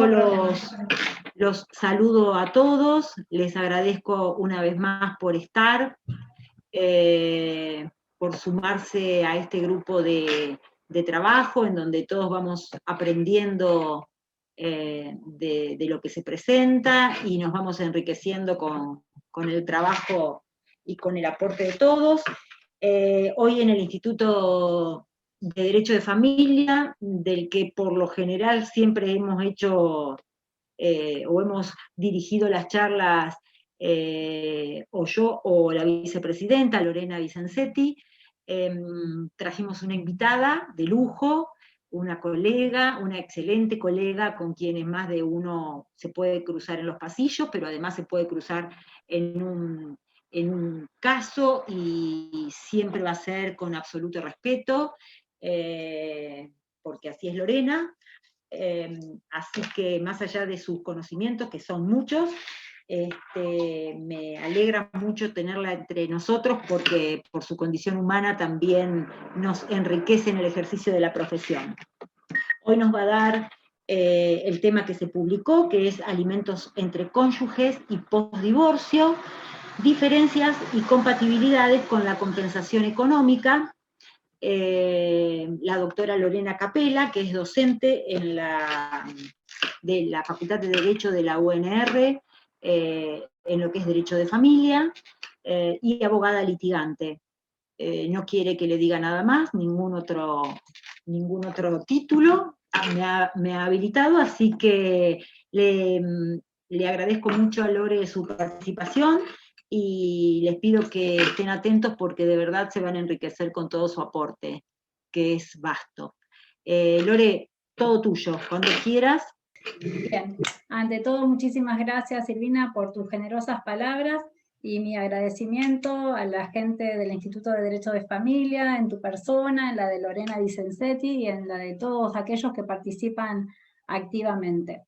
los saludo a todos, les agradezco una vez más por estar, por sumarse a este grupo de trabajo en donde todos vamos aprendiendo de lo que se presenta y nos vamos enriqueciendo con el trabajo y con el aporte de todos. Hoy en el Instituto de Derecho de Familia, del que por lo general siempre hemos hecho o hemos dirigido las charlas o yo o la vicepresidenta Lorena Vicenzetti, trajimos una invitada de lujo, una colega, una excelente colega con quienes más de uno se puede cruzar en los pasillos, pero además se puede cruzar en un caso y siempre va a ser con absoluto respeto, porque así es Lorena. Así que más allá de sus conocimientos, que son muchos, me alegra mucho tenerla entre nosotros porque por su condición humana también nos enriquece en el ejercicio de la profesión. Hoy nos va a dar el tema que se publicó, que es alimentos entre cónyuges y postdivorcio, diferencias y compatibilidades con la compensación económica. La doctora Lorena Capella, que es docente de la Facultad de Derecho de la UNR, en lo que es Derecho de Familia, y abogada litigante. No quiere que le diga nada más, ningún otro título me ha habilitado, así que le agradezco mucho a Lore su participación y les pido que estén atentos porque de verdad se van a enriquecer con todo su aporte, que es vasto. Lore, todo tuyo, cuando quieras. Bien, ante todo muchísimas gracias Silvina por tus generosas palabras y mi agradecimiento a la gente del Instituto de Derecho de Familia, en tu persona, en la de Lorena Vicenzetti y en la de todos aquellos que participan activamente.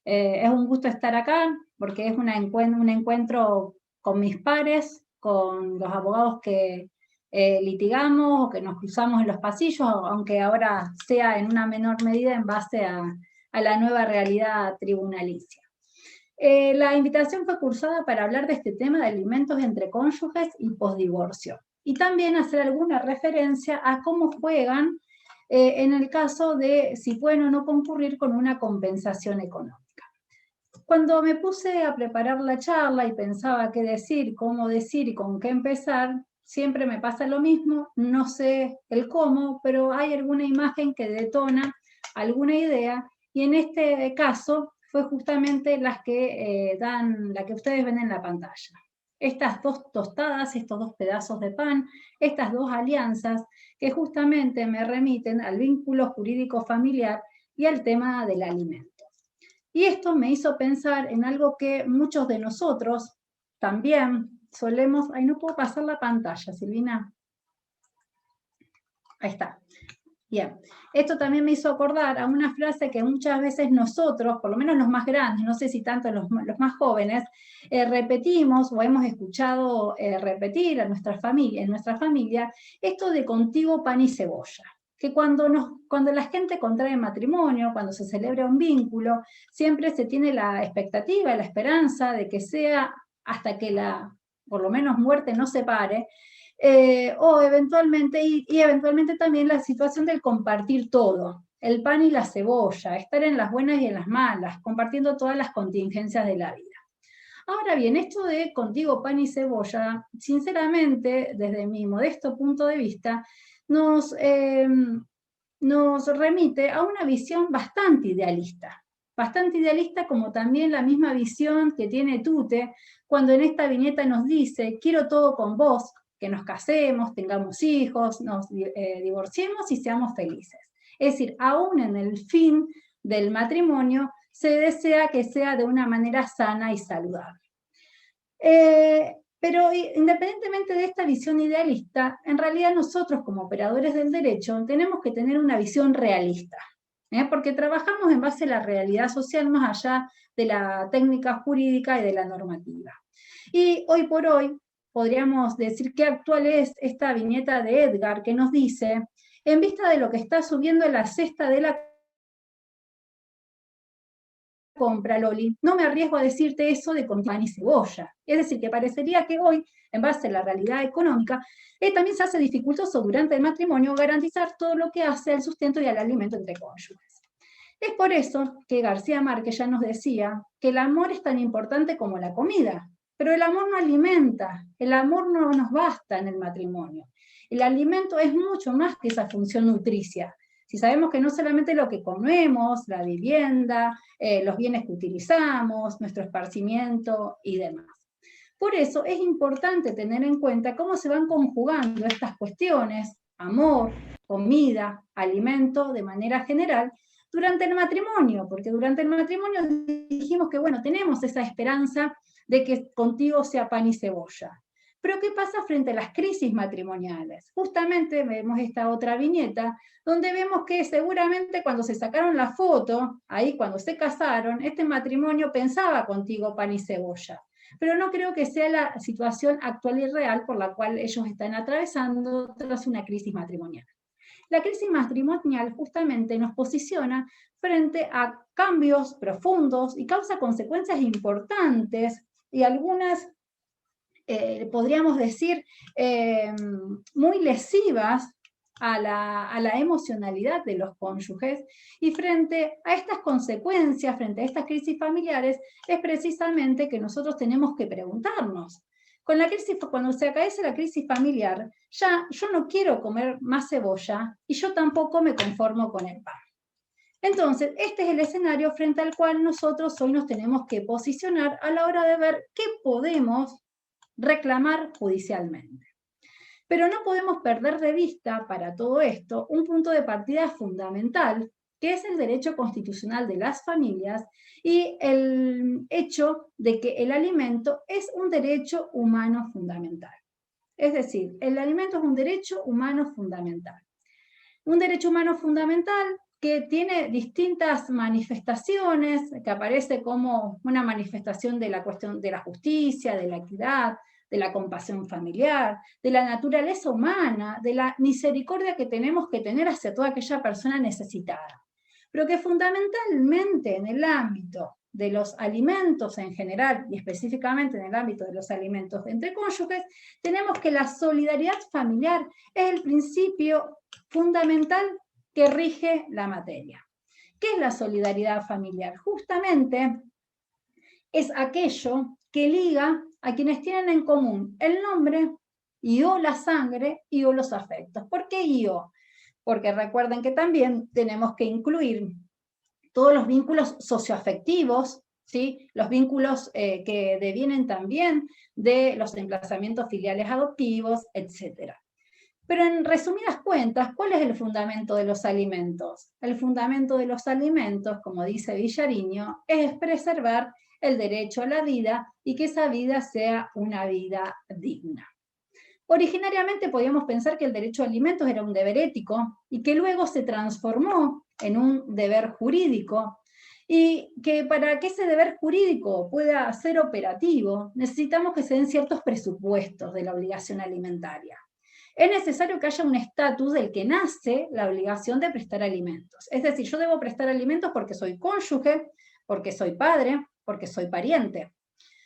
Es un gusto estar acá porque es un encuentro con mis pares, con los abogados que litigamos o que nos cruzamos en los pasillos, aunque ahora sea en una menor medida en base a la nueva realidad tribunalicia. La invitación fue cursada para hablar de este tema de alimentos entre cónyuges y posdivorcio, y también hacer alguna referencia a cómo juegan en el caso de si pueden o no concurrir con una compensación económica. Cuando me puse a preparar la charla y pensaba qué decir, cómo decir y con qué empezar, siempre me pasa lo mismo, no sé el cómo, pero hay alguna imagen que detona alguna idea, y en este caso fue justamente la que ustedes ven en la pantalla. Estas dos tostadas, estos dos pedazos de pan, estas dos alianzas que justamente me remiten al vínculo jurídico familiar y al tema del alimento. Y esto me hizo pensar en algo que muchos de nosotros también solemos... Ay, no puedo pasar la pantalla, Silvina. Ahí está. Bien, esto también me hizo acordar a una frase que muchas veces nosotros, por lo menos los más grandes, no sé si tanto los más jóvenes, repetimos o hemos escuchado repetir en nuestra familia, esto de contigo pan y cebolla. Que cuando la gente contrae matrimonio, cuando se celebra un vínculo, siempre se tiene la expectativa, la esperanza de que sea hasta que por lo menos muerte nos separe, o eventualmente, y eventualmente también la situación del compartir todo, el pan y la cebolla, estar en las buenas y en las malas, compartiendo todas las contingencias de la vida. Ahora bien, esto de contigo pan y cebolla, sinceramente, desde mi modesto punto de vista, nos remite a una visión bastante idealista como también la misma visión que tiene Tute cuando en esta viñeta nos dice, quiero todo con vos, que nos casemos, tengamos hijos, nos divorciemos y seamos felices. Es decir, aún en el fin del matrimonio se desea que sea de una manera sana y saludable. Pero independientemente de esta visión idealista, en realidad nosotros como operadores del derecho tenemos que tener una visión realista, porque trabajamos en base a la realidad social más allá de la técnica jurídica y de la normativa. Y hoy por hoy podríamos decir qué actual es esta viñeta de Edgar que nos dice, en vista de lo que está subiendo la cesta de la compra, Loli, no me arriesgo a decirte eso de con pan y cebolla. Es decir, que parecería que hoy, en base a la realidad económica, también se hace dificultoso durante el matrimonio garantizar todo lo que hace al sustento y al alimento entre cónyuges. Es por eso que García Márquez ya nos decía que el amor es tan importante como la comida, pero el amor no alimenta, el amor no nos basta en el matrimonio. El alimento es mucho más que esa función nutricia. Si sabemos que no solamente lo que comemos, la vivienda, los bienes que utilizamos, nuestro esparcimiento y demás. Por eso es importante tener en cuenta cómo se van conjugando estas cuestiones, amor, comida, alimento, de manera general, durante el matrimonio, porque durante el matrimonio dijimos que, bueno, tenemos esa esperanza de que contigo sea pan y cebolla. Pero ¿qué pasa frente a las crisis matrimoniales? Justamente vemos esta otra viñeta, donde vemos que seguramente cuando se sacaron la foto, ahí cuando se casaron, este matrimonio pensaba contigo pan y cebolla. Pero no creo que sea la situación actual y real por la cual ellos están atravesando tras una crisis matrimonial. La crisis matrimonial justamente nos posiciona frente a cambios profundos y causa consecuencias importantes y algunas, podríamos decir, muy lesivas a la emocionalidad de los cónyuges, y frente a estas consecuencias, frente a estas crisis familiares, es precisamente que nosotros tenemos que preguntarnos. Con la crisis, cuando se acaece la crisis familiar, ya yo no quiero comer más cebolla y yo tampoco me conformo con el pan. Entonces, este es el escenario frente al cual nosotros hoy nos tenemos que posicionar a la hora de ver qué podemos reclamar judicialmente. Pero no podemos perder de vista para todo esto un punto de partida fundamental, que es el derecho constitucional de las familias y el hecho de que el alimento es un derecho humano fundamental. Es decir, el alimento es un derecho humano fundamental. Un derecho humano fundamental que tiene distintas manifestaciones, que aparece como una manifestación de la cuestión de la justicia, de la equidad, de la compasión familiar, de la naturaleza humana, de la misericordia que tenemos que tener hacia toda aquella persona necesitada. Pero que fundamentalmente en el ámbito de los alimentos en general, y específicamente en el ámbito de los alimentos entre cónyuges, tenemos que la solidaridad familiar es el principio fundamental que rige la materia. ¿Qué es la solidaridad familiar? Justamente es aquello que liga a quienes tienen en común el nombre y o la sangre y o los afectos. ¿Por qué y o? Porque recuerden que también tenemos que incluir todos los vínculos socioafectivos, ¿sí? Los vínculos que devienen también de los emplazamientos filiales adoptivos, etc. Pero en resumidas cuentas, ¿cuál es el fundamento de los alimentos? El fundamento de los alimentos, como dice Villariño, es preservar el derecho a la vida y que esa vida sea una vida digna. Originariamente podíamos pensar que el derecho a alimentos era un deber ético y que luego se transformó en un deber jurídico, y que para que ese deber jurídico pueda ser operativo necesitamos que se den ciertos presupuestos de la obligación alimentaria. Es necesario que haya un estatus del que nace la obligación de prestar alimentos. Es decir, yo debo prestar alimentos porque soy cónyuge, porque soy padre, porque soy pariente.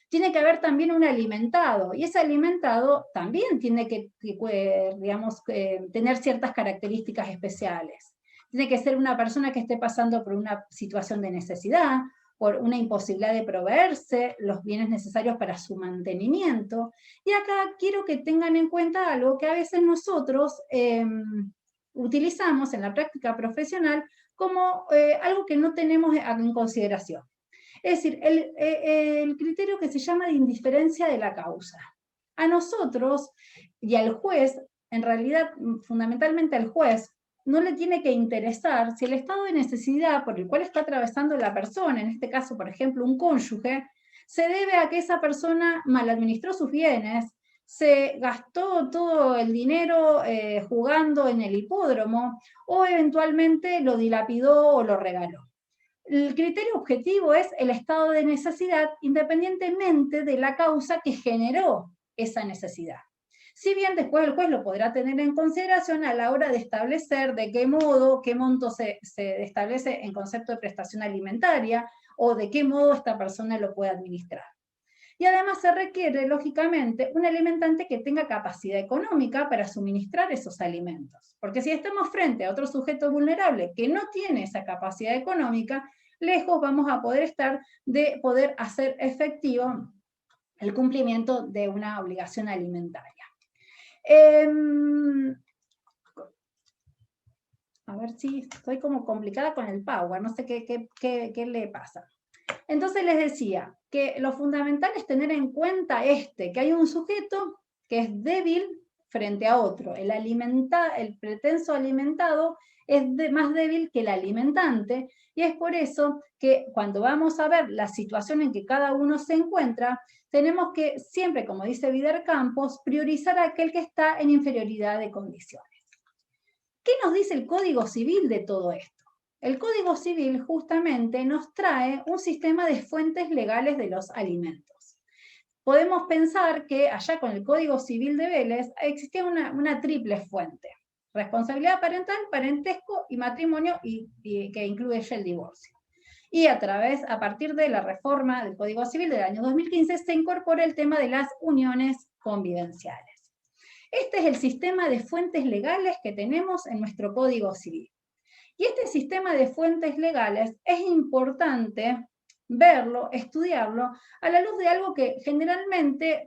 Tiene que haber también un alimentado, y ese alimentado también tiene que digamos, tener ciertas características especiales. Tiene que ser una persona que esté pasando por una situación de necesidad, por una imposibilidad de proveerse los bienes necesarios para su mantenimiento. Y acá quiero que tengan en cuenta algo que a veces nosotros utilizamos en la práctica profesional como algo que no tenemos en consideración. Es decir, el criterio que se llama de indiferencia de la causa. A nosotros y al juez, en realidad fundamentalmente al juez, no le tiene que interesar si el estado de necesidad por el cual está atravesando la persona, en este caso, por ejemplo, un cónyuge, se debe a que esa persona maladministró sus bienes, se gastó todo el dinero jugando en el hipódromo, o eventualmente lo dilapidó o lo regaló. El criterio objetivo es el estado de necesidad independientemente de la causa que generó esa necesidad. Si bien después el juez lo podrá tener en consideración a la hora de establecer de qué modo, qué monto se establece en concepto de prestación alimentaria, o de qué modo esta persona lo puede administrar. Y además se requiere, lógicamente, un alimentante que tenga capacidad económica para suministrar esos alimentos. Porque si estamos frente a otro sujeto vulnerable que no tiene esa capacidad económica, lejos vamos a poder estar de poder hacer efectivo el cumplimiento de una obligación alimentaria. A ver si estoy como complicada con el Power, no sé qué le pasa. Entonces les decía que lo fundamental es tener en cuenta que hay un sujeto que es débil frente a otro. El pretenso alimentado es más débil que el alimentante, y es por eso que cuando vamos a ver la situación en que cada uno se encuentra, tenemos que siempre, como dice Vider Campos, priorizar a aquel que está en inferioridad de condiciones. ¿Qué nos dice el Código Civil de todo esto? El Código Civil justamente nos trae un sistema de fuentes legales de los alimentos. Podemos pensar que allá con el Código Civil de Vélez existía una triple fuente: responsabilidad parental, parentesco y matrimonio, y que incluye el divorcio. Y a partir de la reforma del Código Civil del año 2015 se incorpora el tema de las uniones convivenciales. Este es el sistema de fuentes legales que tenemos en nuestro Código Civil. Y este sistema de fuentes legales es importante verlo, estudiarlo, a la luz de algo que generalmente,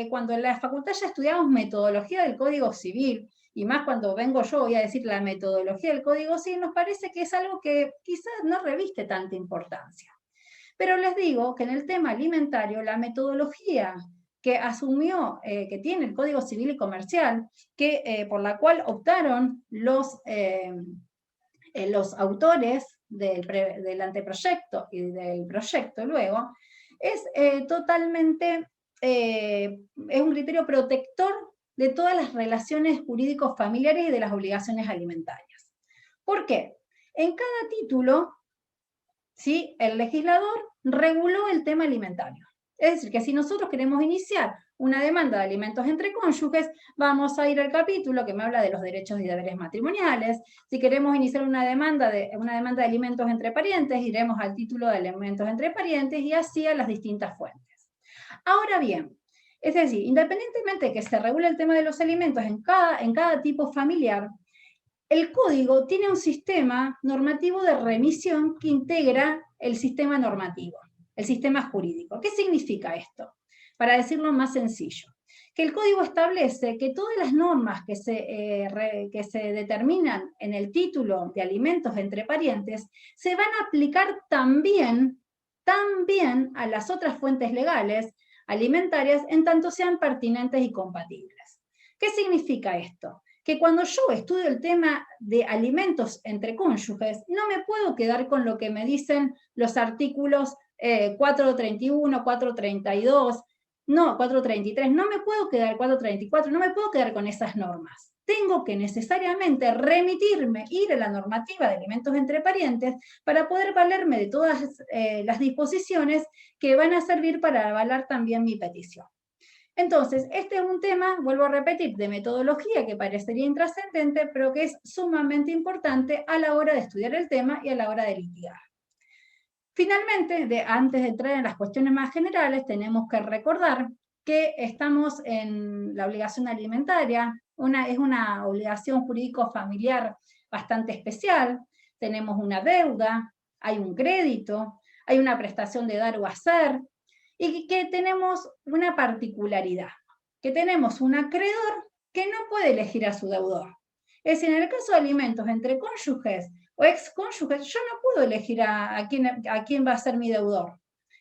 cuando en la facultad ya estudiamos metodología del Código Civil, y más cuando vengo yo voy a decir la metodología del Código Civil, nos parece que es algo que quizás no reviste tanta importancia. Pero les digo que en el tema alimentario, la metodología que asumió, que tiene el Código Civil y Comercial, por la cual optaron los autores del anteproyecto y del proyecto luego, es totalmente, es un criterio protector de todas las relaciones jurídicos familiares y de las obligaciones alimentarias. ¿Por qué? En cada título, ¿sí?, el legislador reguló el tema alimentario. Es decir, que si nosotros queremos iniciar una demanda de alimentos entre cónyuges, vamos a ir al capítulo que me habla de los derechos y deberes matrimoniales. Si queremos iniciar una demanda de alimentos entre parientes, iremos al título de alimentos entre parientes, y así a las distintas fuentes. Ahora bien, es decir, independientemente de que se regule el tema de los alimentos en cada tipo familiar, el código tiene un sistema normativo de remisión que integra el sistema normativo, el sistema jurídico. ¿Qué significa esto? Para decirlo más sencillo, que el código establece que todas las normas que se determinan en el título de alimentos entre parientes se van a aplicar también a las otras fuentes legales alimentarias, en tanto sean pertinentes y compatibles. ¿Qué significa esto? Que cuando yo estudio el tema de alimentos entre cónyuges, no me puedo quedar con lo que me dicen los artículos 431, 432, no, 433, no me puedo quedar, 434, no me puedo quedar con esas normas. Tengo que necesariamente remitirme, ir a la normativa de alimentos entre parientes para poder valerme de todas las disposiciones que van a servir para avalar también mi petición. Entonces, este es un tema, vuelvo a repetir, de metodología que parecería intrascendente, pero que es sumamente importante a la hora de estudiar el tema y a la hora de litigar. Finalmente, antes de entrar en las cuestiones más generales, tenemos que recordar que estamos en la obligación alimentaria, es una obligación jurídico-familiar bastante especial. Tenemos una deuda, hay un crédito, hay una prestación de dar o hacer, y que tenemos una particularidad, que tenemos un acreedor que no puede elegir a su deudor. Es decir, en el caso de alimentos entre cónyuges o excónyuges, yo no puedo elegir a quién va a ser mi deudor.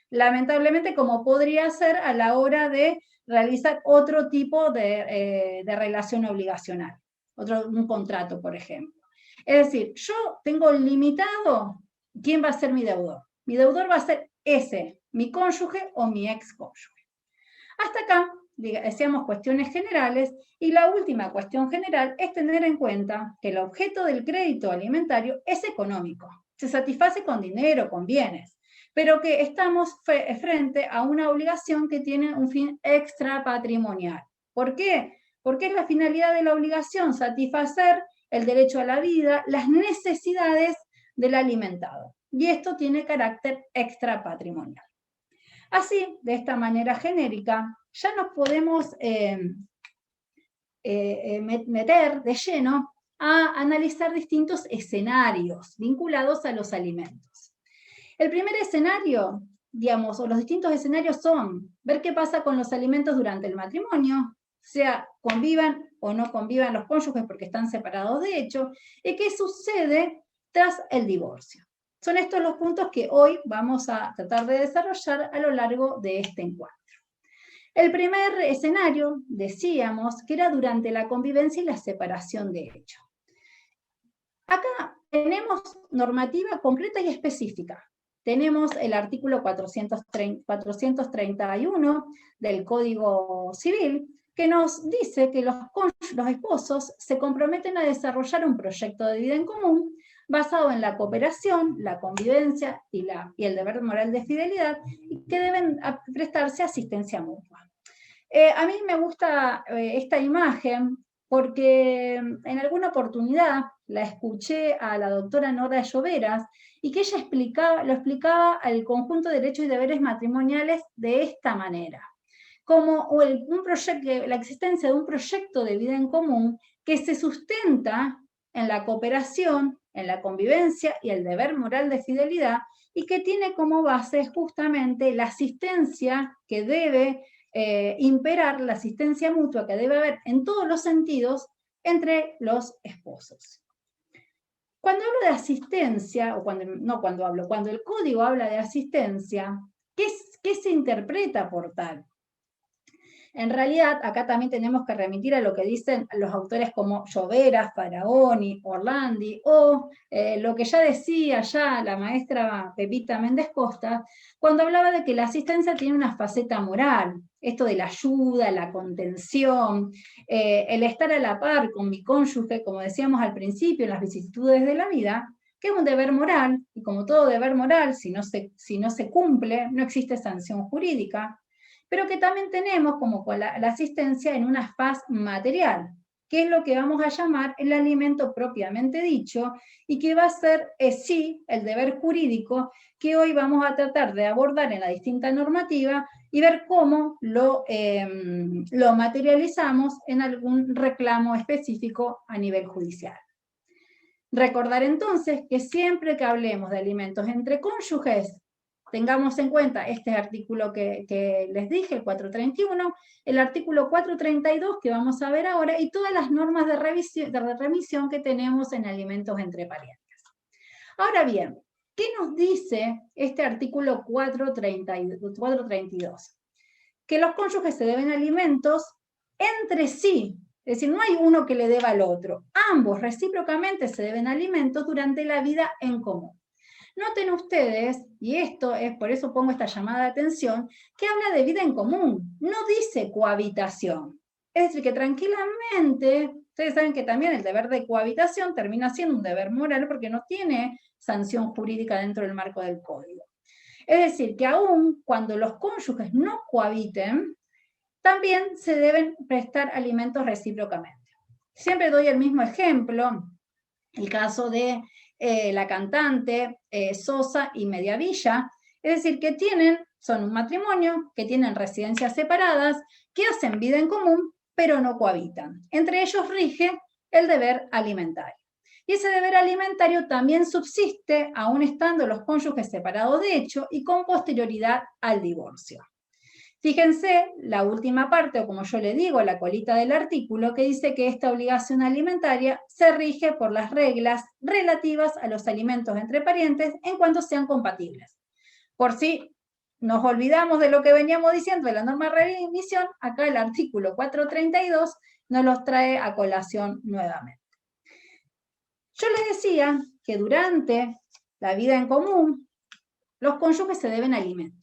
Lamentablemente, como podría ser a la hora de realizar otro tipo de relación obligacional, un contrato, por ejemplo. Es decir, yo tengo limitado quién va a ser mi deudor. Mi deudor va a ser mi cónyuge o mi excónyuge. Hasta acá decíamos cuestiones generales, y la última cuestión general es tener en cuenta que el objeto del crédito alimentario es económico, se satisface con dinero, con bienes, pero que estamos frente a una obligación que tiene un fin extrapatrimonial. ¿Por qué? porque es la finalidad de la obligación satisfacer el derecho a la vida, las necesidades del alimentado. Y esto tiene carácter extrapatrimonial. Así, de esta manera genérica, ya nos podemos meter de lleno a analizar distintos escenarios vinculados a los alimentos. El primer escenario, digamos, o los distintos escenarios son ver qué pasa con los alimentos durante el matrimonio, sea convivan o no convivan los cónyuges porque están separados de hecho, y qué sucede tras el divorcio. Son estos los puntos que hoy vamos a tratar de desarrollar a lo largo de este encuentro. El primer escenario, decíamos, que era durante la convivencia y la separación de hecho. Acá tenemos normativa concreta y específica. Tenemos el artículo 431 del Código Civil, que nos dice que los esposos se comprometen a desarrollar un proyecto de vida en común basado en la cooperación, la convivencia y el deber moral de fidelidad, y que deben prestarse asistencia mutua. A mí me gusta esta imagen porque en alguna oportunidad la escuché a la doctora Nora Lloveras y que ella lo explicaba al conjunto de derechos y deberes matrimoniales de esta manera, como la existencia de un proyecto de vida en común que se sustenta en la cooperación, en la convivencia y el deber moral de fidelidad, y que tiene como base justamente la asistencia que debe imperar, la asistencia mutua que debe haber en todos los sentidos entre los esposos. Cuando hablo de asistencia, o cuando el código habla de asistencia, ¿qué se interpreta por tal? En realidad, acá también tenemos que remitir a lo que dicen los autores como Lloveras, Faraoni, Orlandi, o lo que ya decía la maestra Pepita Méndez Costa, cuando hablaba de que la asistencia tiene una faceta moral, esto de la ayuda, la contención, el estar a la par con mi cónyuge, como decíamos al principio, en las vicisitudes de la vida, que es un deber moral, y como todo deber moral, si no se cumple, no existe sanción jurídica, pero que también tenemos como la asistencia en una faz material, que es lo que vamos a llamar el alimento propiamente dicho, y que va a ser, sí, el deber jurídico, que hoy vamos a tratar de abordar en la distinta normativa y ver cómo lo materializamos en algún reclamo específico a nivel judicial. Recordar entonces que siempre que hablemos de alimentos entre cónyuges, tengamos en cuenta este artículo que les dije, el 431, el artículo 432 que vamos a ver ahora, y todas las normas de remisión que tenemos en alimentos entre parientes. Ahora bien, ¿qué nos dice este artículo 432? Que los cónyuges se deben alimentos entre sí, es decir, no hay uno que le deba al otro, ambos recíprocamente se deben alimentos durante la vida en común. Noten ustedes, y esto es por eso pongo esta llamada de atención, que habla de vida en común, no dice cohabitación. Es decir, que tranquilamente, ustedes saben que también el deber de cohabitación termina siendo un deber moral porque no tiene sanción jurídica dentro del marco del código. Es decir, que aún cuando los cónyuges no cohabiten, también se deben prestar alimentos recíprocamente. Siempre doy el mismo ejemplo, el caso de la cantante Sosa y Mediavilla, es decir, que son un matrimonio, que tienen residencias separadas, que hacen vida en común, pero no cohabitan. Entre ellos rige el deber alimentario. Y ese deber alimentario también subsiste, aún estando los cónyuges separados de hecho y con posterioridad al divorcio. Fíjense la última parte, o como yo le digo, la colita del artículo, que dice que esta obligación alimentaria se rige por las reglas relativas a los alimentos entre parientes en cuanto sean compatibles. Por si nos olvidamos de lo que veníamos diciendo de la norma de remisión, acá el artículo 432 nos los trae a colación nuevamente. Yo les decía que durante la vida en común, los cónyuges se deben alimentos.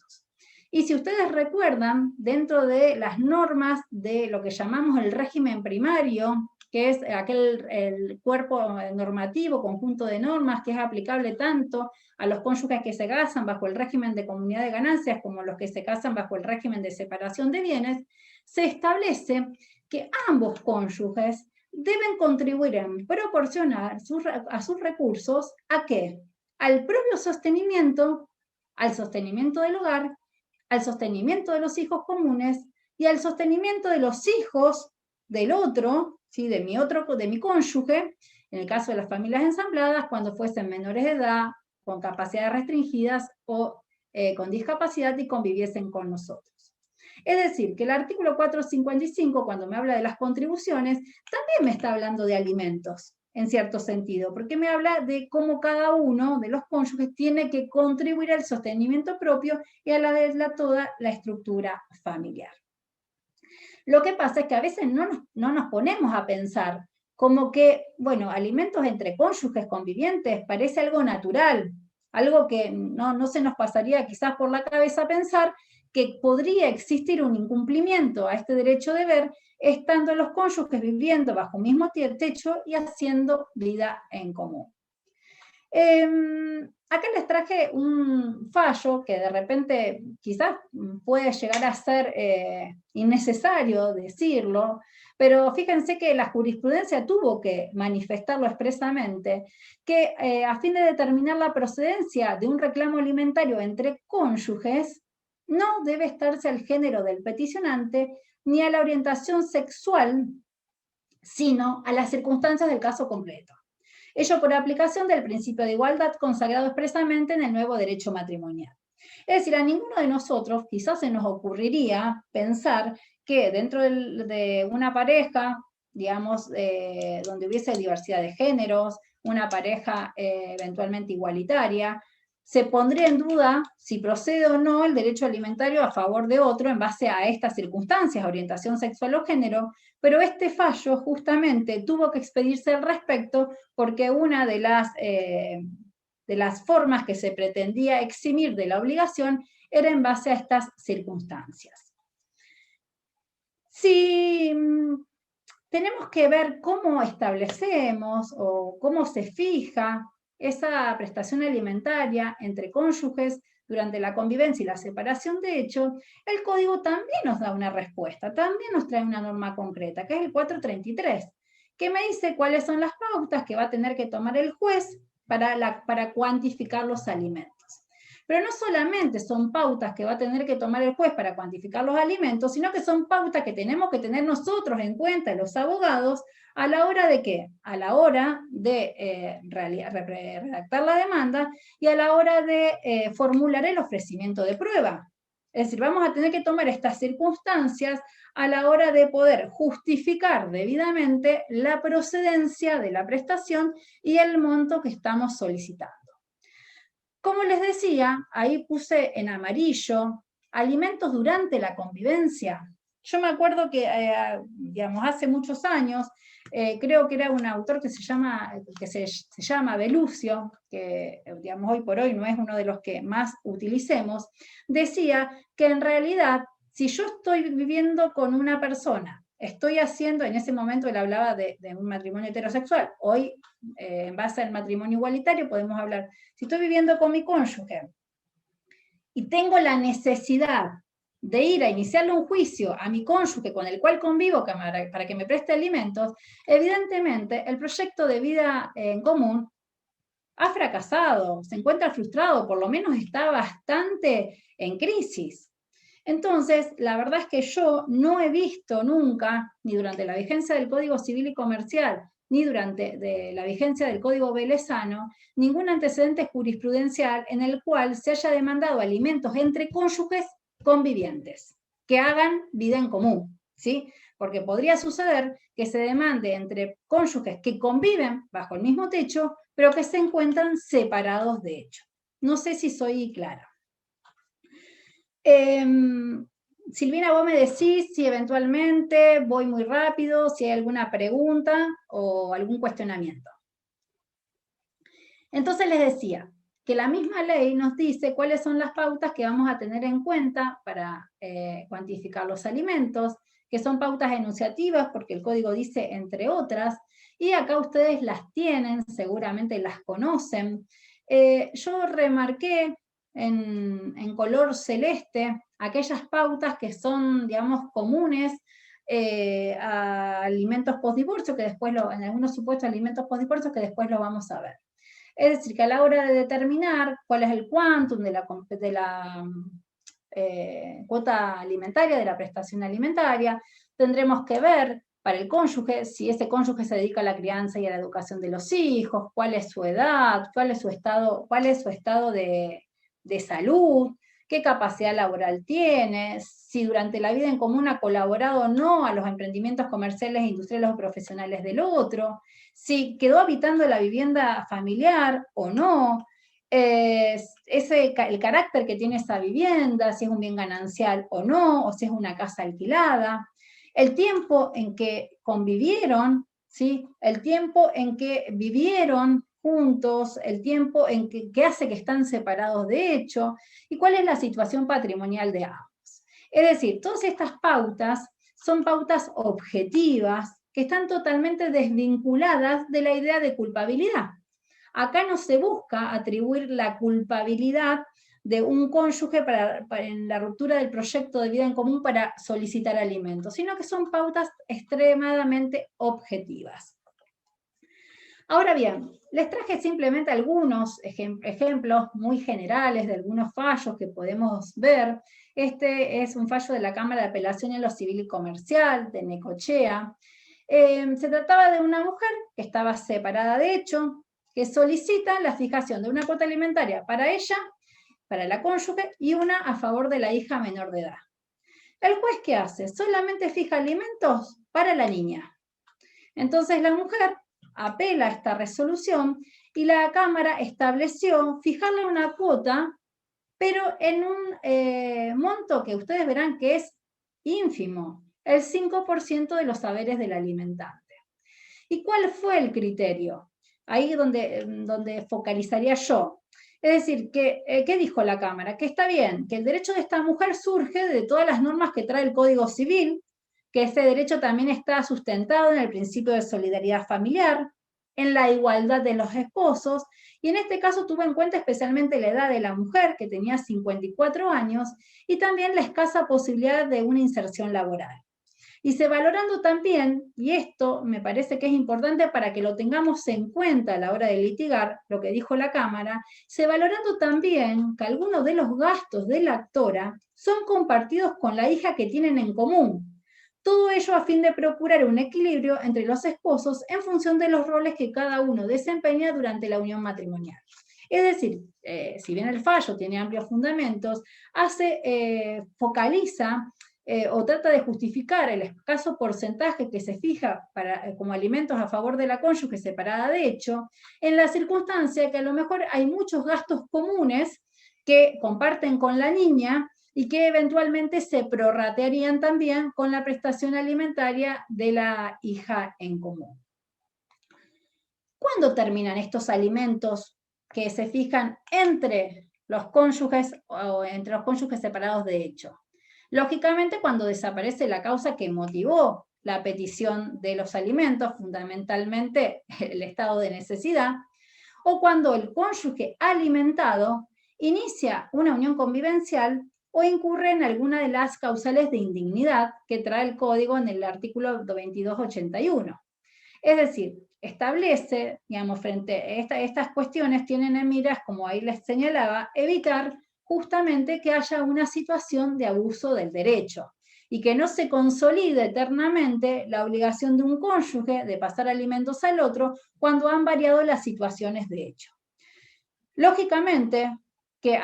Y si ustedes recuerdan, dentro de las normas de lo que llamamos el régimen primario, que es el cuerpo normativo, conjunto de normas que es aplicable tanto a los cónyuges que se casan bajo el régimen de comunidad de ganancias como los que se casan bajo el régimen de separación de bienes, se establece que ambos cónyuges deben contribuir en proporcionar a sus recursos, ¿a qué? Al propio sostenimiento, al sostenimiento del hogar, al sostenimiento de los hijos comunes y al sostenimiento de los hijos del otro, ¿sí? de mi cónyuge, en el caso de las familias ensambladas, cuando fuesen menores de edad, con capacidades restringidas o con discapacidad y conviviesen con nosotros. Es decir, que el artículo 455, cuando me habla de las contribuciones, también me está hablando de alimentos, en cierto sentido, porque me habla de cómo cada uno de los cónyuges tiene que contribuir al sostenimiento propio y a la de toda la estructura familiar. Lo que pasa es que a veces no nos ponemos a pensar como que, bueno, alimentos entre cónyuges convivientes parece algo natural, algo que no se nos pasaría quizás por la cabeza pensar que podría existir un incumplimiento a este derecho de ver estando los cónyuges viviendo bajo un mismo techo y haciendo vida en común. Acá les traje un fallo que de repente quizás puede llegar a ser innecesario decirlo, pero fíjense que la jurisprudencia tuvo que manifestarlo expresamente, que a fin de determinar la procedencia de un reclamo alimentario entre cónyuges, no debe estarse al género del peticionante ni a la orientación sexual, sino a las circunstancias del caso concreto. Ello por aplicación del principio de igualdad consagrado expresamente en el nuevo derecho matrimonial. Es decir, a ninguno de nosotros quizás se nos ocurriría pensar que dentro de una pareja, digamos, donde hubiese diversidad de géneros, una pareja eventualmente igualitaria, se pondría en duda si procede o no el derecho alimentario a favor de otro en base a estas circunstancias, orientación sexual o género, pero este fallo justamente tuvo que expedirse al respecto porque una de las formas que se pretendía eximir de la obligación era en base a estas circunstancias. Si tenemos que ver cómo establecemos o cómo se fija esa prestación alimentaria entre cónyuges durante la convivencia y la separación de hecho, el Código también nos da una respuesta, también nos trae una norma concreta, que es el 433, que me dice cuáles son las pautas que va a tener que tomar el juez para cuantificar los alimentos. Pero no solamente son pautas que va a tener que tomar el juez para cuantificar los alimentos, sino que son pautas que tenemos que tener nosotros en cuenta, los abogados, ¿a la hora de qué? A la hora de redactar la demanda y a la hora de formular el ofrecimiento de prueba. Es decir, vamos a tener que tomar estas circunstancias a la hora de poder justificar debidamente la procedencia de la prestación y el monto que estamos solicitando. Como les decía, ahí puse en amarillo alimentos durante la convivencia. Yo me acuerdo que, digamos, hace muchos años, creo que era un autor que se llama Belucio, que, digamos, hoy por hoy no es uno de los que más utilicemos, decía que en realidad, si yo estoy viviendo con una persona, estoy haciendo, en ese momento él hablaba de un matrimonio heterosexual, hoy, en base al matrimonio igualitario, podemos hablar, si estoy viviendo con mi cónyuge y tengo la necesidad de ir a iniciarle un juicio a mi cónyuge con el cual convivo para que me preste alimentos, evidentemente el proyecto de vida en común ha fracasado, se encuentra frustrado, por lo menos está bastante en crisis. Entonces, la verdad es que yo no he visto nunca, ni durante la vigencia del Código Civil y Comercial, ni durante la vigencia del Código Velezano, ningún antecedente jurisprudencial en el cual se haya demandado alimentos entre cónyuges convivientes, que hagan vida en común, ¿sí? Porque podría suceder que se demande entre cónyuges que conviven bajo el mismo techo, pero que se encuentran separados de hecho. No sé si soy clara. Silvina, vos me decís si eventualmente voy muy rápido, si hay alguna pregunta o algún cuestionamiento. Entonces les decía que la misma ley nos dice cuáles son las pautas que vamos a tener en cuenta para cuantificar los alimentos, que son pautas enunciativas, porque el código dice entre otras, y acá ustedes las tienen, seguramente las conocen. Yo remarqué en color celeste aquellas pautas que son, digamos, comunes a alimentos postdivorcio, que después, en algunos supuestos alimentos postdivorcio, que después lo vamos a ver. Es decir, que a la hora de determinar cuál es el quantum de la cuota alimentaria, de la prestación alimentaria, tendremos que ver para el cónyuge, si ese cónyuge se dedica a la crianza y a la educación de los hijos, cuál es su edad, cuál es su estado de salud, qué capacidad laboral tiene, si durante la vida en común ha colaborado o no a los emprendimientos comerciales, industriales o profesionales del otro, si quedó habitando la vivienda familiar o no, el carácter que tiene esa vivienda, si es un bien ganancial o no, o si es una casa alquilada, el tiempo en que convivieron, ¿sí? El tiempo en que vivieron juntos, el tiempo en que hace que están separados de hecho, y cuál es la situación patrimonial de ambos. Es decir, todas estas pautas son pautas objetivas que están totalmente desvinculadas de la idea de culpabilidad. Acá no se busca atribuir la culpabilidad de un cónyuge en la ruptura del proyecto de vida en común para solicitar alimentos, sino que son pautas extremadamente objetivas. Ahora bien, les traje simplemente algunos ejemplos muy generales de algunos fallos que podemos ver. Este es un fallo de la Cámara de Apelación en lo Civil y Comercial, de Necochea. Se trataba de una mujer que estaba separada de hecho, que solicita la fijación de una cuota alimentaria para ella, para la cónyuge, y una a favor de la hija menor de edad. ¿El juez qué hace? Solamente fija alimentos para la niña. Entonces la mujer apela a esta resolución y la Cámara estableció fijarle una cuota, pero en un monto que ustedes verán que es ínfimo, el 5% de los saberes del alimentante. ¿Y cuál fue el criterio? Ahí donde focalizaría yo. Es decir, ¿qué dijo la Cámara? Que está bien, que el derecho de esta mujer surge de todas las normas que trae el Código Civil, que ese derecho también está sustentado en el principio de solidaridad familiar, en la igualdad de los esposos, y en este caso tuvo en cuenta especialmente la edad de la mujer, que tenía 54 años, y también la escasa posibilidad de una inserción laboral. Y se valorando también, y esto me parece que es importante para que lo tengamos en cuenta a la hora de litigar, lo que dijo la Cámara, se valorando también que algunos de los gastos de la actora son compartidos con la hija que tienen en común. Todo ello a fin de procurar un equilibrio entre los esposos en función de los roles que cada uno desempeña durante la unión matrimonial. Es decir, si bien el fallo tiene amplios fundamentos, focaliza o trata de justificar el escaso porcentaje que se fija como alimentos a favor de la cónyuge separada de hecho, en la circunstancia que a lo mejor hay muchos gastos comunes que comparten con la niña y que eventualmente se prorratearían también con la prestación alimentaria de la hija en común. ¿Cuándo terminan estos alimentos que se fijan entre los cónyuges o entre los cónyuges separados de hecho? Lógicamente, cuando desaparece la causa que motivó la petición de los alimentos, fundamentalmente el estado de necesidad, o cuando el cónyuge alimentado inicia una unión convivencial o incurre en alguna de las causales de indignidad que trae el Código en el artículo 2281. Es decir, establece, digamos, frente a estas cuestiones, tienen en miras, como ahí les señalaba, evitar justamente que haya una situación de abuso del derecho y que no se consolide eternamente la obligación de un cónyuge de pasar alimentos al otro cuando han variado las situaciones de hecho. Lógicamente que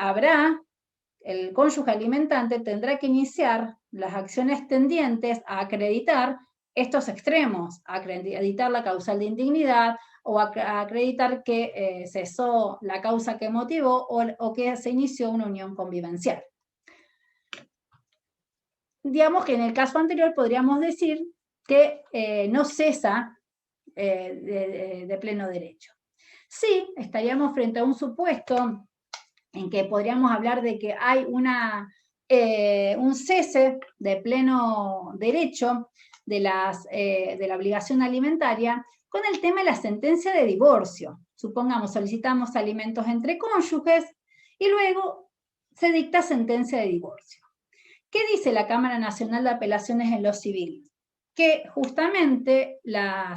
el cónyuge alimentante tendrá que iniciar las acciones tendientes a acreditar estos extremos, a acreditar la causal de indignidad o a acreditar que cesó la causa que motivó o que se inició una unión convivencial. Digamos que en el caso anterior podríamos decir que no cesa de pleno derecho. Sí, estaríamos frente a un supuesto en que podríamos hablar de que hay un cese de pleno derecho de la obligación alimentaria con el tema de la sentencia de divorcio. Supongamos, solicitamos alimentos entre cónyuges y luego se dicta sentencia de divorcio. ¿Qué dice la Cámara Nacional de Apelaciones en lo Civil? que justamente esta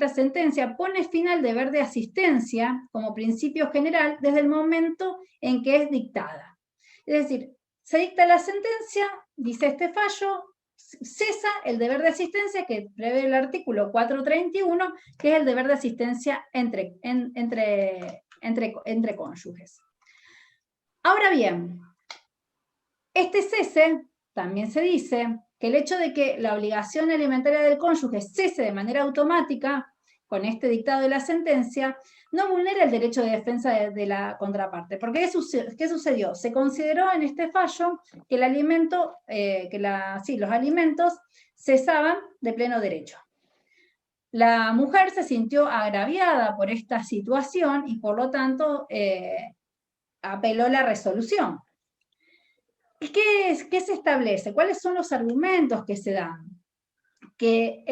sentencia pone fin al deber de asistencia como principio general desde el momento en que es dictada. Es decir, se dicta la sentencia, dice este fallo, cesa el deber de asistencia que prevé el artículo 431, que es el deber de asistencia entre cónyuges. Ahora bien, este cese también se dice que el hecho de que la obligación alimentaria del cónyuge cese de manera automática con este dictado de la sentencia no vulnera el derecho de defensa de la contraparte. Porque ¿qué sucedió? Se consideró en este fallo que el alimento, los alimentos cesaban de pleno derecho. La mujer se sintió agraviada por esta situación y por lo tanto apeló la resolución. ¿Qué se establece? ¿Cuáles son los argumentos que se dan? Que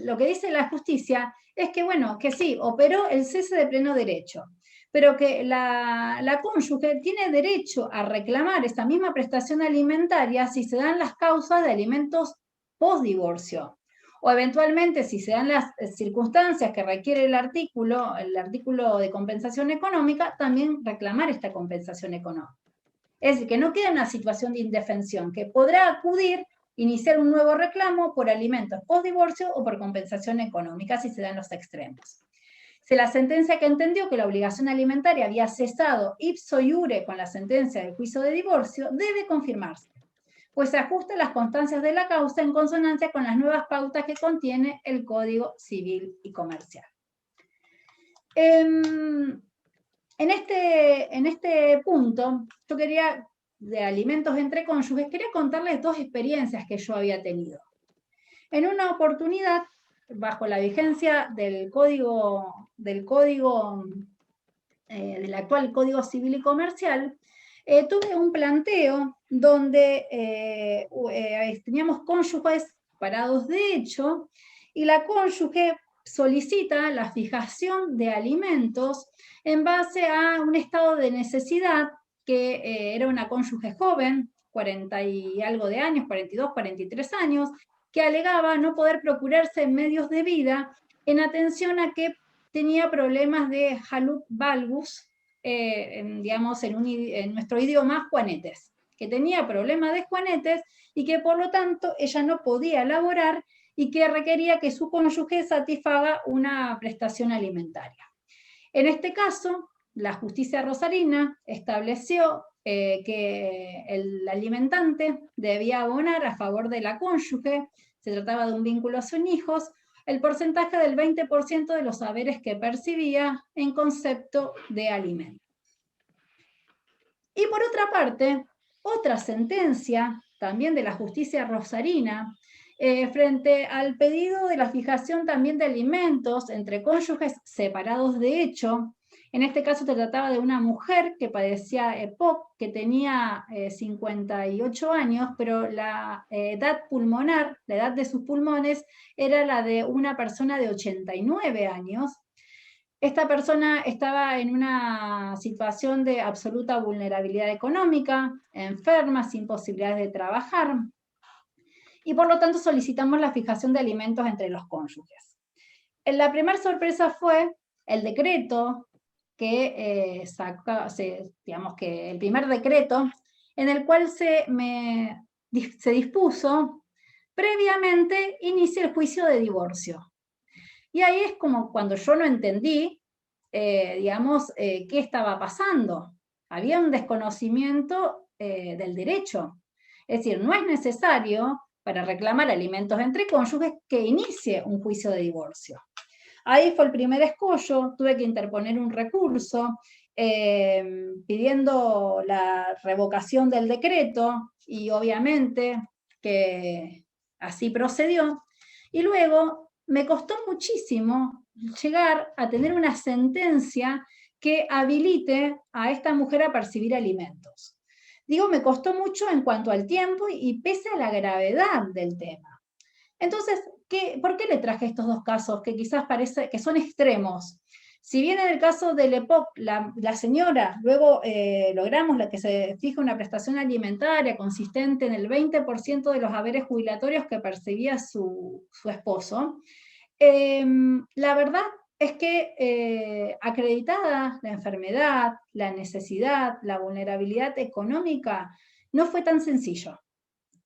lo que dice la justicia es que, bueno, que sí, operó el cese de pleno derecho, pero que la cónyuge tiene derecho a reclamar esa misma prestación alimentaria si se dan las causas de alimentos post-divorcio. O eventualmente, si se dan las circunstancias que requiere el artículo de compensación económica, también reclamar esta compensación económica. Es decir, que no queda en una situación de indefensión, que podrá acudir, iniciar un nuevo reclamo por alimentos post-divorcio o por compensación económica, si se dan los extremos. Si la sentencia que entendió que la obligación alimentaria había cesado ipso iure con la sentencia del juicio de divorcio, debe confirmarse, pues se ajusta las constancias de la causa en consonancia con las nuevas pautas que contiene el Código Civil y Comercial. En este punto, yo quería, de alimentos entre cónyuges, quería contarles dos experiencias que yo había tenido. En una oportunidad, bajo la vigencia del actual Código Civil y Comercial, tuve un planteo donde teníamos cónyuges parados de hecho, y la cónyuge solicita la fijación de alimentos en base a un estado de necesidad que era una cónyuge joven, 40 y algo de años, 42, 43 años, que alegaba no poder procurarse medios de vida en atención a que tenía problemas de halut valgus, digamos en nuestro idioma, juanetes, que tenía problemas de juanetes y que por lo tanto ella no podía laborar y que requería que su cónyuge satisfaga una prestación alimentaria. En este caso, la justicia rosarina estableció que el alimentante debía abonar a favor de la cónyuge, se trataba de un vínculo sin hijos, el porcentaje del 20% de los haberes que percibía en concepto de alimento. Y por otra parte, otra sentencia, también de la justicia rosarina, frente al pedido de la fijación también de alimentos entre cónyuges separados de hecho. En este caso se trataba de una mujer que padecía EPOC, que tenía 58 años, pero la edad pulmonar, la edad de sus pulmones, era la de una persona de 89 años. Esta persona estaba en una situación de absoluta vulnerabilidad económica, enferma, sin posibilidades de trabajar, y por lo tanto solicitamos la fijación de alimentos entre los cónyuges. La primera sorpresa fue el decreto que digamos que el primer decreto en el cual se dispuso previamente inicie el juicio de divorcio. Y ahí es como cuando yo no entendí, qué estaba pasando. Había un desconocimiento del derecho. Es decir, no es necesario para reclamar alimentos entre cónyuges que inicie un juicio de divorcio. Ahí fue el primer escollo, tuve que interponer un recurso pidiendo la revocación del decreto y obviamente que así procedió. Y luego me costó muchísimo llegar a tener una sentencia que habilite a esta mujer a percibir alimentos. Digo, me costó mucho en cuanto al tiempo y pese a la gravedad del tema. Entonces, ¿por qué le traje estos dos casos que quizás parece que son extremos? Si bien en el caso del EPOC, la señora, luego logramos que se fije una prestación alimentaria consistente en el 20% de los haberes jubilatorios que percibía su esposo, la verdad es que acreditada la enfermedad, la necesidad, la vulnerabilidad económica, no fue tan sencillo.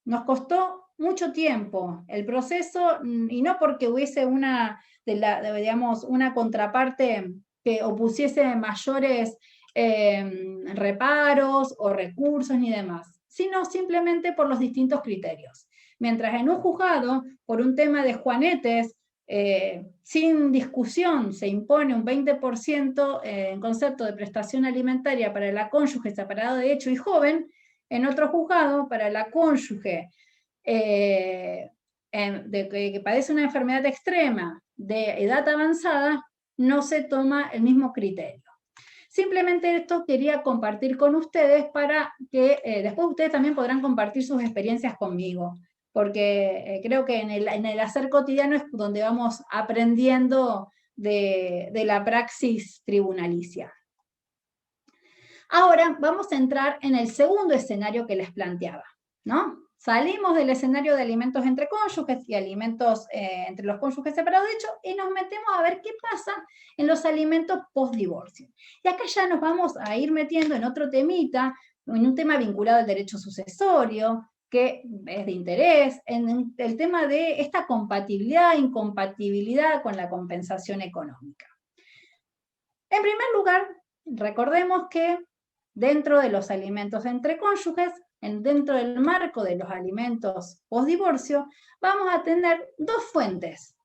Nos costó mucho tiempo el proceso, y no porque hubiese una contraparte que opusiese mayores reparos o recursos ni demás, sino simplemente por los distintos criterios. Mientras en un juzgado, por un tema de juanetes, sin discusión se impone un 20% en concepto de prestación alimentaria para la cónyuge separado de hecho y joven, en otro juzgado, para la cónyuge que padece una enfermedad extrema de edad avanzada, no se toma el mismo criterio. Simplemente esto quería compartir con ustedes para que después ustedes también podrán compartir sus experiencias conmigo, porque creo que en el hacer cotidiano es donde vamos aprendiendo de la praxis tribunalicia. Ahora vamos a entrar en el segundo escenario que les planteaba, ¿no? Salimos del escenario de alimentos entre cónyuges y alimentos entre los cónyuges separados de hecho y nos metemos a ver qué pasa en los alimentos post-divorcio. Y acá ya nos vamos a ir metiendo en otro temita, en un tema vinculado al derecho sucesorio, que es de interés, en el tema de esta compatibilidad, incompatibilidad con la compensación económica. En primer lugar, recordemos que dentro de los alimentos entre cónyuges, dentro del marco de los alimentos post-divorcio, vamos a tener dos fuentes,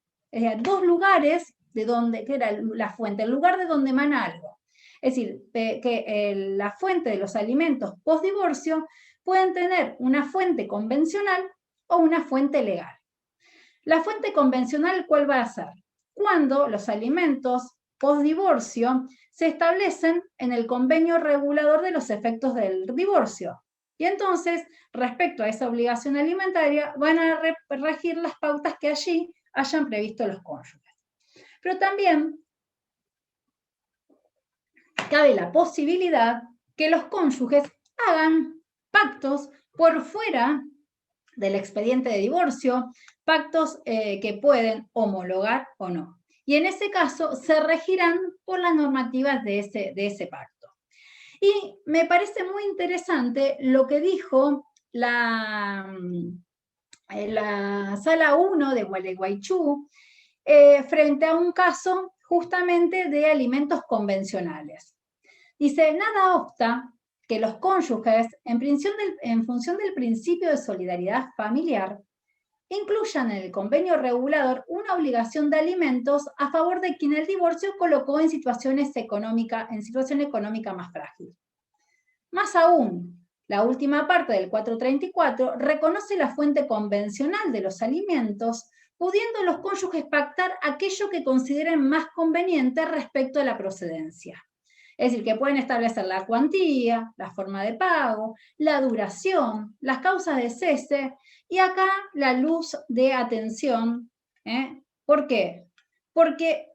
dos lugares de donde, que era la fuente, el lugar de donde emana algo. Es decir, que la fuente de los alimentos post-divorcio pueden tener una fuente convencional o una fuente legal. La fuente convencional, ¿cuál va a ser? Cuando los alimentos post-divorcio se establecen en el convenio regulador de los efectos del divorcio. Y entonces, respecto a esa obligación alimentaria, van a regir las pautas que allí hayan previsto los cónyuges. Pero también cabe la posibilidad que los cónyuges hagan pactos por fuera del expediente de divorcio, pactos que pueden homologar o no. Y en ese caso se regirán por las normativas de ese pacto. Y me parece muy interesante lo que dijo la Sala 1 de Gualeguaychú frente a un caso justamente de alimentos convencionales. Dice, nada obsta que los cónyuges, en función del principio de solidaridad familiar, incluyan en el convenio regulador una obligación de alimentos a favor de quien el divorcio colocó en situación económica más frágil. Más aún, la última parte del 434 reconoce la fuente convencional de los alimentos, pudiendo los cónyuges pactar aquello que consideren más conveniente respecto a la procedencia. Es decir, que pueden establecer la cuantía, la forma de pago, la duración, las causas de cese, y acá la luz de atención. ¿Por qué? Porque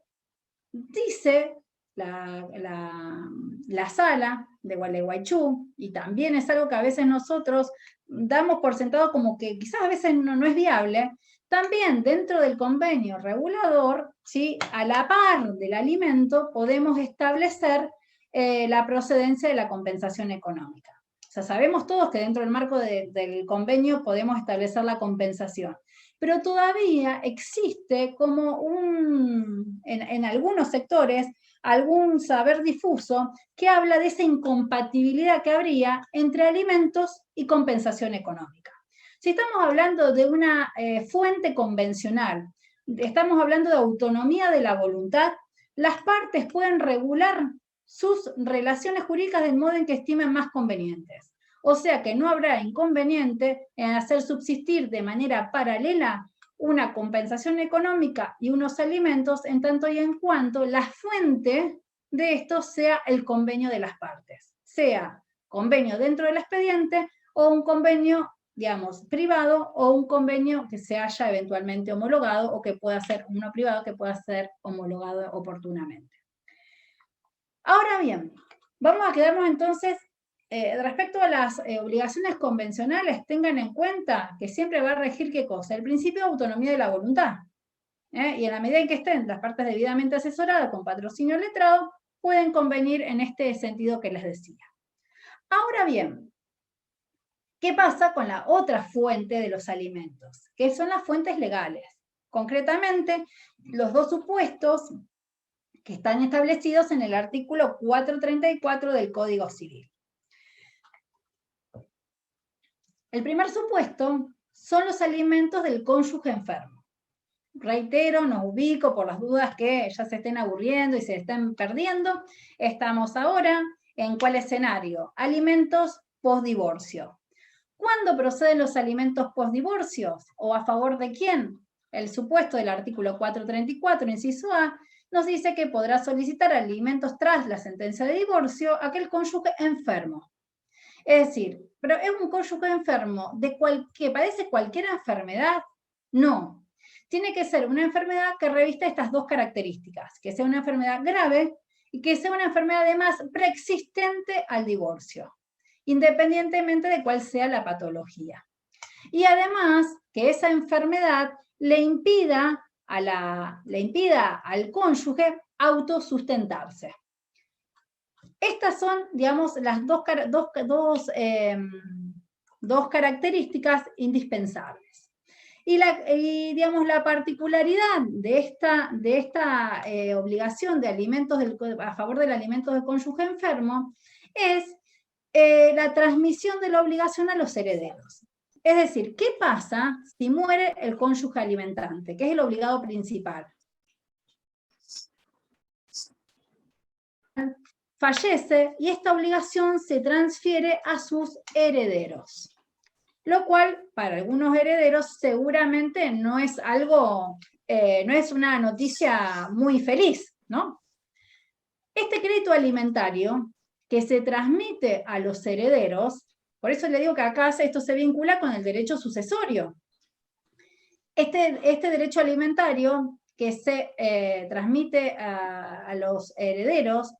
dice la sala de Gualeguaychú, y también es algo que a veces nosotros damos por sentado como que quizás a veces no es viable, también dentro del convenio regulador, ¿sí? A la par del alimento podemos establecer la procedencia de la compensación económica. O sea, sabemos todos que dentro del marco del convenio podemos establecer la compensación, pero todavía existe como en algunos sectores algún saber difuso que habla de esa incompatibilidad que habría entre alimentos y compensación económica. Si estamos hablando de una fuente convencional, estamos hablando de autonomía de la voluntad, las partes pueden regular sus relaciones jurídicas del modo en que estimen más convenientes. O sea que no habrá inconveniente en hacer subsistir de manera paralela una compensación económica y unos alimentos en tanto y en cuanto la fuente de esto sea el convenio de las partes, sea convenio dentro del expediente o un convenio, digamos, privado o un convenio que se haya eventualmente homologado o que pueda ser uno privado que pueda ser homologado oportunamente. Ahora bien, vamos a quedarnos entonces, respecto a las obligaciones convencionales, tengan en cuenta que siempre va a regir ¿qué cosa? El principio de autonomía de la voluntad. Y en la medida en que estén las partes debidamente asesoradas con patrocinio letrado, pueden convenir en este sentido que les decía. Ahora bien, ¿qué pasa con la otra fuente de los alimentos? Que son las fuentes legales. Concretamente, los dos supuestos que están establecidos en el artículo 434 del Código Civil. El primer supuesto son los alimentos del cónyuge enfermo. Reitero, nos ubico por las dudas que ya se estén aburriendo y se estén perdiendo. Estamos ahora en ¿cuál escenario? Alimentos postdivorcio. ¿Cuándo proceden los alimentos postdivorcios? ¿O a favor de quién? El supuesto del artículo 434, inciso A, nos dice que podrá solicitar alimentos tras la sentencia de divorcio aquel cónyuge enfermo. Es decir, ¿pero es un cónyuge enfermo que padece cualquier enfermedad? No. Tiene que ser una enfermedad que revista estas dos características, que sea una enfermedad grave y que sea una enfermedad además preexistente al divorcio, independientemente de cuál sea la patología. Y además que esa enfermedad le impida al cónyuge autosustentarse. Estas son, digamos, las dos características indispensables. Y digamos, la particularidad de esta obligación de alimentos a favor del alimento del cónyuge enfermo es la transmisión de la obligación a los herederos. Es decir, ¿qué pasa si muere el cónyuge alimentante, que es el obligado principal? Fallece y esta obligación se transfiere a sus herederos. Lo cual, para algunos herederos, seguramente no es algo, no es una noticia muy feliz, ¿no? Este crédito alimentario que se transmite a los herederos, por eso le digo que acá esto se vincula con el derecho sucesorio. Este derecho alimentario que se transmite a los herederos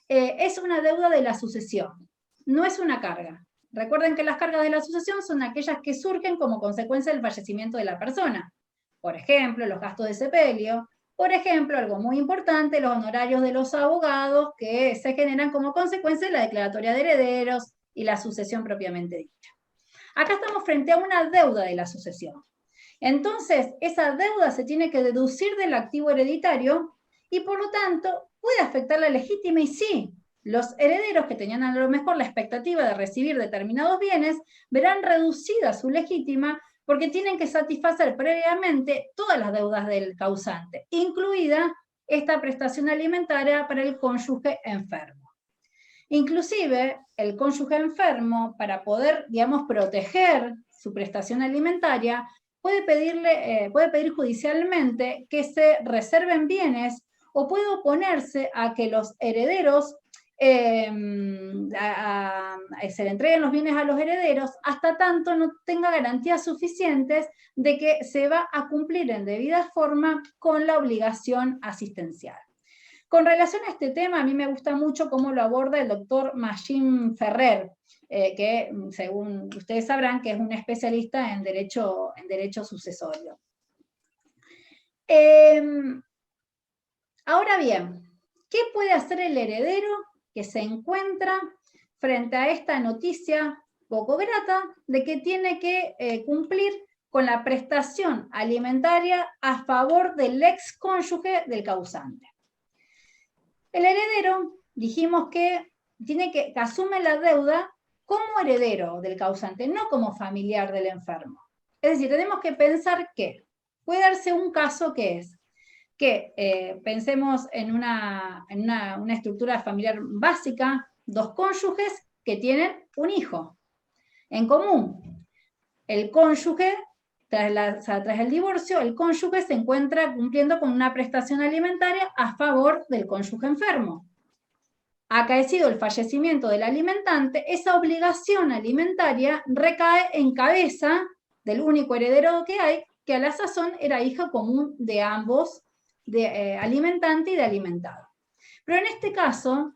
es una deuda de la sucesión, no es una carga. Recuerden que las cargas de la sucesión son aquellas que surgen como consecuencia del fallecimiento de la persona. Por ejemplo, los gastos de sepelio. Por ejemplo, algo muy importante, los honorarios de los abogados que se generan como consecuencia de la declaratoria de herederos y la sucesión propiamente dicha. Acá estamos frente a una deuda de la sucesión. Entonces, esa deuda se tiene que deducir del activo hereditario y por lo tanto puede afectar la legítima y sí. Los herederos que tenían a lo mejor la expectativa de recibir determinados bienes verán reducida su legítima porque tienen que satisfacer previamente todas las deudas del causante, incluida esta prestación alimentaria para el cónyuge enfermo. Inclusive, el cónyuge enfermo, para poder, digamos, proteger su prestación alimentaria, puede pedir judicialmente que se reserven bienes o puede oponerse a que los herederos se le entreguen los bienes a los herederos hasta tanto no tenga garantías suficientes de que se va a cumplir en debida forma con la obligación asistencial. Con relación a este tema, a mí me gusta mucho cómo lo aborda el doctor Magín Ferrer, que según ustedes sabrán que es un especialista en derecho sucesorio. Ahora bien, ¿qué puede hacer el heredero que se encuentra frente a esta noticia poco grata de que tiene que cumplir con la prestación alimentaria a favor del ex cónyuge del causante? El heredero, dijimos que asume la deuda como heredero del causante, no como familiar del enfermo. Es decir, tenemos que pensar que puede darse un caso que es que pensemos en una estructura familiar básica, dos cónyuges que tienen un hijo en común. El cónyuge, tras el divorcio, el cónyuge se encuentra cumpliendo con una prestación alimentaria a favor del cónyuge enfermo. Acaecido el fallecimiento del alimentante, esa obligación alimentaria recae en cabeza del único heredero que hay, que a la sazón era hija común de ambos, de alimentante y de alimentado. Pero en este caso,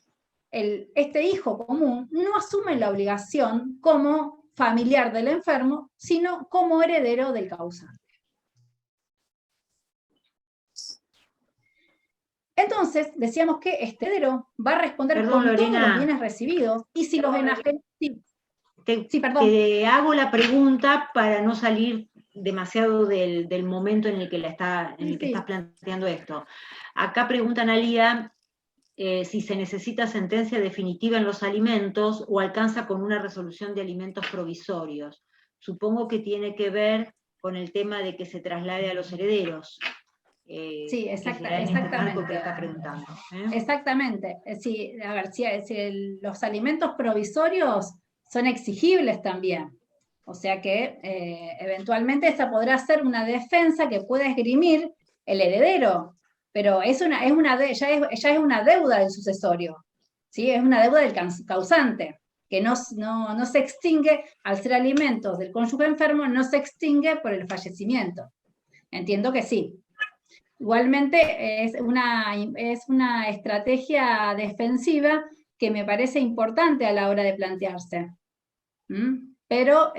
este hijo común no asume la obligación como familiar del enfermo, sino como heredero del causante. Entonces, decíamos que este heredero va a responder con Lorena, todos los bienes recibidos, y si los enajenados... Te hago la pregunta para no salir demasiado del momento en el que, estás planteando esto. Acá preguntan a Lía si se necesita sentencia definitiva en los alimentos o alcanza con una resolución de alimentos provisorios. Supongo que tiene que ver con el tema de que se traslade a los herederos. Sí, exactamente. Que está preguntando, Exactamente. Sí, a ver, si los alimentos provisorios son exigibles también. O sea que eventualmente esa podrá ser una defensa que pueda esgrimir el heredero, pero ya es una deuda del sucesorio, ¿sí? Es una deuda del causante, que no se extingue al ser alimentos del cónyuge enfermo, no se extingue por el fallecimiento. Entiendo que sí. Igualmente es una estrategia defensiva que me parece importante a la hora de plantearse. Pero,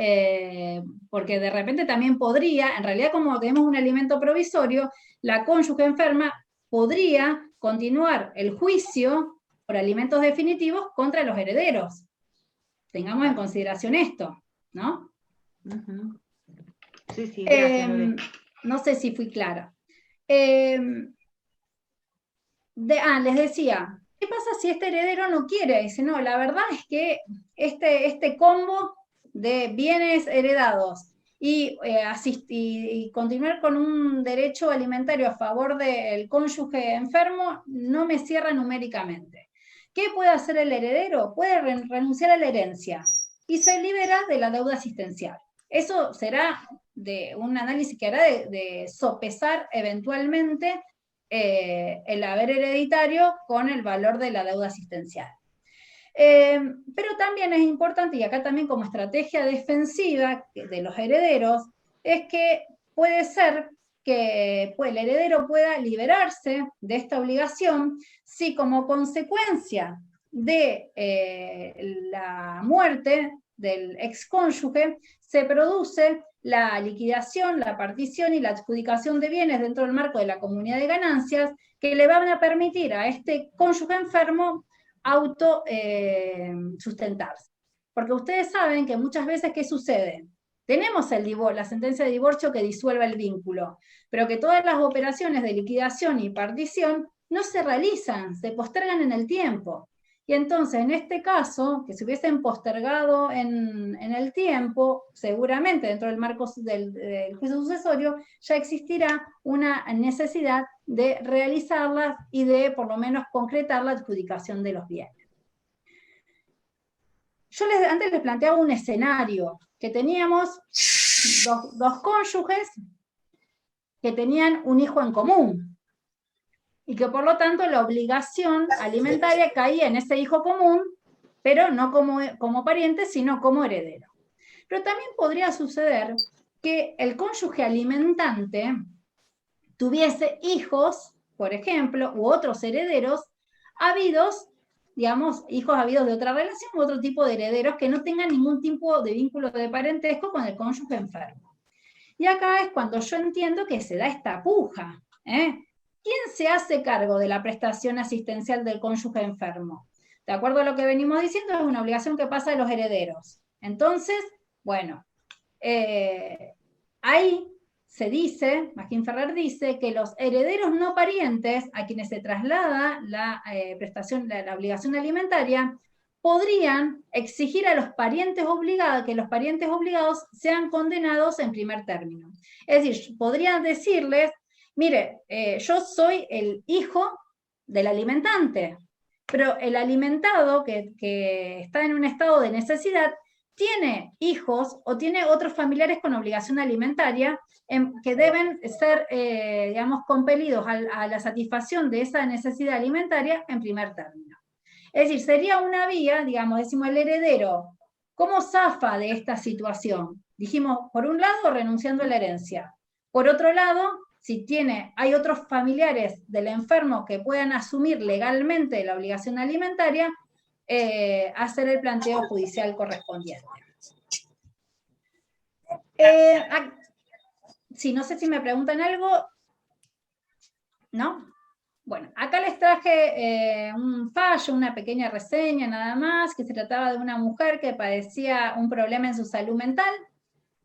porque de repente también podría, en realidad como tenemos un alimento provisorio, la cónyuge enferma podría continuar el juicio por alimentos definitivos contra los herederos. Tengamos en consideración esto, ¿no? Sí, gracias, no sé si fui clara. Les decía, ¿qué pasa si este heredero no quiere? Dice, no, la verdad es que este combo de bienes heredados y continuar con un derecho alimentario a favor del cónyuge enfermo no me cierra numéricamente. ¿Qué puede hacer el heredero? Puede renunciar a la herencia y se libera de la deuda asistencial. Eso será de un análisis que hará de sopesar eventualmente el haber hereditario con el valor de la deuda asistencial. Pero también es importante, y acá también como estrategia defensiva de los herederos, es que puede ser que el heredero pueda liberarse de esta obligación si como consecuencia de la muerte del excónyuge se produce la liquidación, la partición y la adjudicación de bienes dentro del marco de la comunidad de ganancias que le van a permitir a este cónyuge enfermo sustentarse. Porque ustedes saben que muchas veces, ¿qué sucede? Tenemos la sentencia de divorcio que disuelve el vínculo, pero que todas las operaciones de liquidación y partición no se realizan, se postergan en el tiempo. Y entonces, en este caso, que se hubiesen postergado en el tiempo, seguramente dentro del marco del juicio sucesorio, ya existirá una necesidad de realizarlas y de, por lo menos, concretar la adjudicación de los bienes. Yo antes les planteaba un escenario, que teníamos dos cónyuges que tenían un hijo en común, y que por lo tanto la obligación alimentaria caía en ese hijo común, pero no como pariente, sino como heredero. Pero también podría suceder que el cónyuge alimentante tuviese hijos, por ejemplo, u otros herederos habidos, digamos, hijos habidos de otra relación u otro tipo de herederos que no tengan ningún tipo de vínculo de parentesco con el cónyuge enfermo. Y acá es cuando yo entiendo que se da esta puja, ¿Quién se hace cargo de la prestación asistencial del cónyuge enfermo? De acuerdo a lo que venimos diciendo, es una obligación que pasa a los herederos. Entonces, bueno, ahí se dice, Magín Ferrer dice, que los herederos no parientes, a quienes se traslada la obligación alimentaria, podrían exigir a los parientes obligados, que los parientes obligados sean condenados en primer término. Es decir, podrían decirles, mire, yo soy el hijo del alimentante, pero el alimentado que está en un estado de necesidad tiene hijos o tiene otros familiares con obligación alimentaria que deben ser, digamos, compelidos a la satisfacción de esa necesidad alimentaria en primer término. Es decir, sería una vía, digamos, decimos el heredero, ¿cómo zafa de esta situación? Dijimos, por un lado, renunciando a la herencia. Por otro lado, si hay otros familiares del enfermo que puedan asumir legalmente la obligación alimentaria, hacer el planteo judicial correspondiente. Sí, no sé si me preguntan algo. ¿No? Bueno, acá les traje un fallo, una pequeña reseña nada más, que se trataba de una mujer que padecía un problema en su salud mental,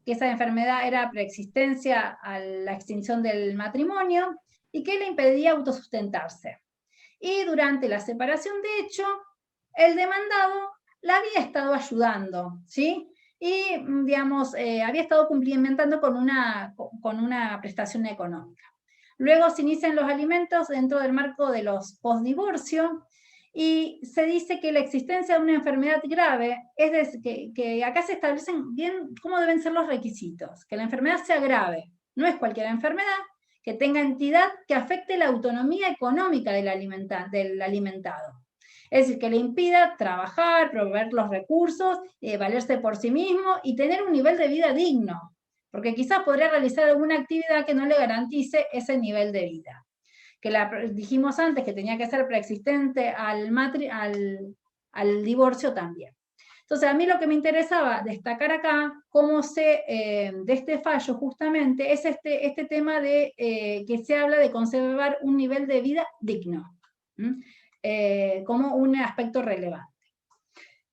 que esa enfermedad era preexistencia a la extinción del matrimonio y que le impedía autosustentarse. Y durante la separación, de hecho, el demandado la había estado ayudando, ¿sí? Y, digamos, había estado cumplimentando con una prestación económica. Luego se inician los alimentos dentro del marco de los postdivorcio y se dice que la existencia de una enfermedad grave, es decir, que acá se establecen bien cómo deben ser los requisitos, que la enfermedad sea grave, no es cualquier enfermedad, que tenga entidad que afecte la autonomía económica del alimentado. Es decir, que le impida trabajar, proveer los recursos, valerse por sí mismo y tener un nivel de vida digno, porque quizás podría realizar alguna actividad que no le garantice ese nivel de vida. Que dijimos antes que tenía que ser preexistente al divorcio también. Entonces, a mí lo que me interesaba destacar acá, de este fallo justamente, es este tema de que se habla de conservar un nivel de vida digno, como un aspecto relevante.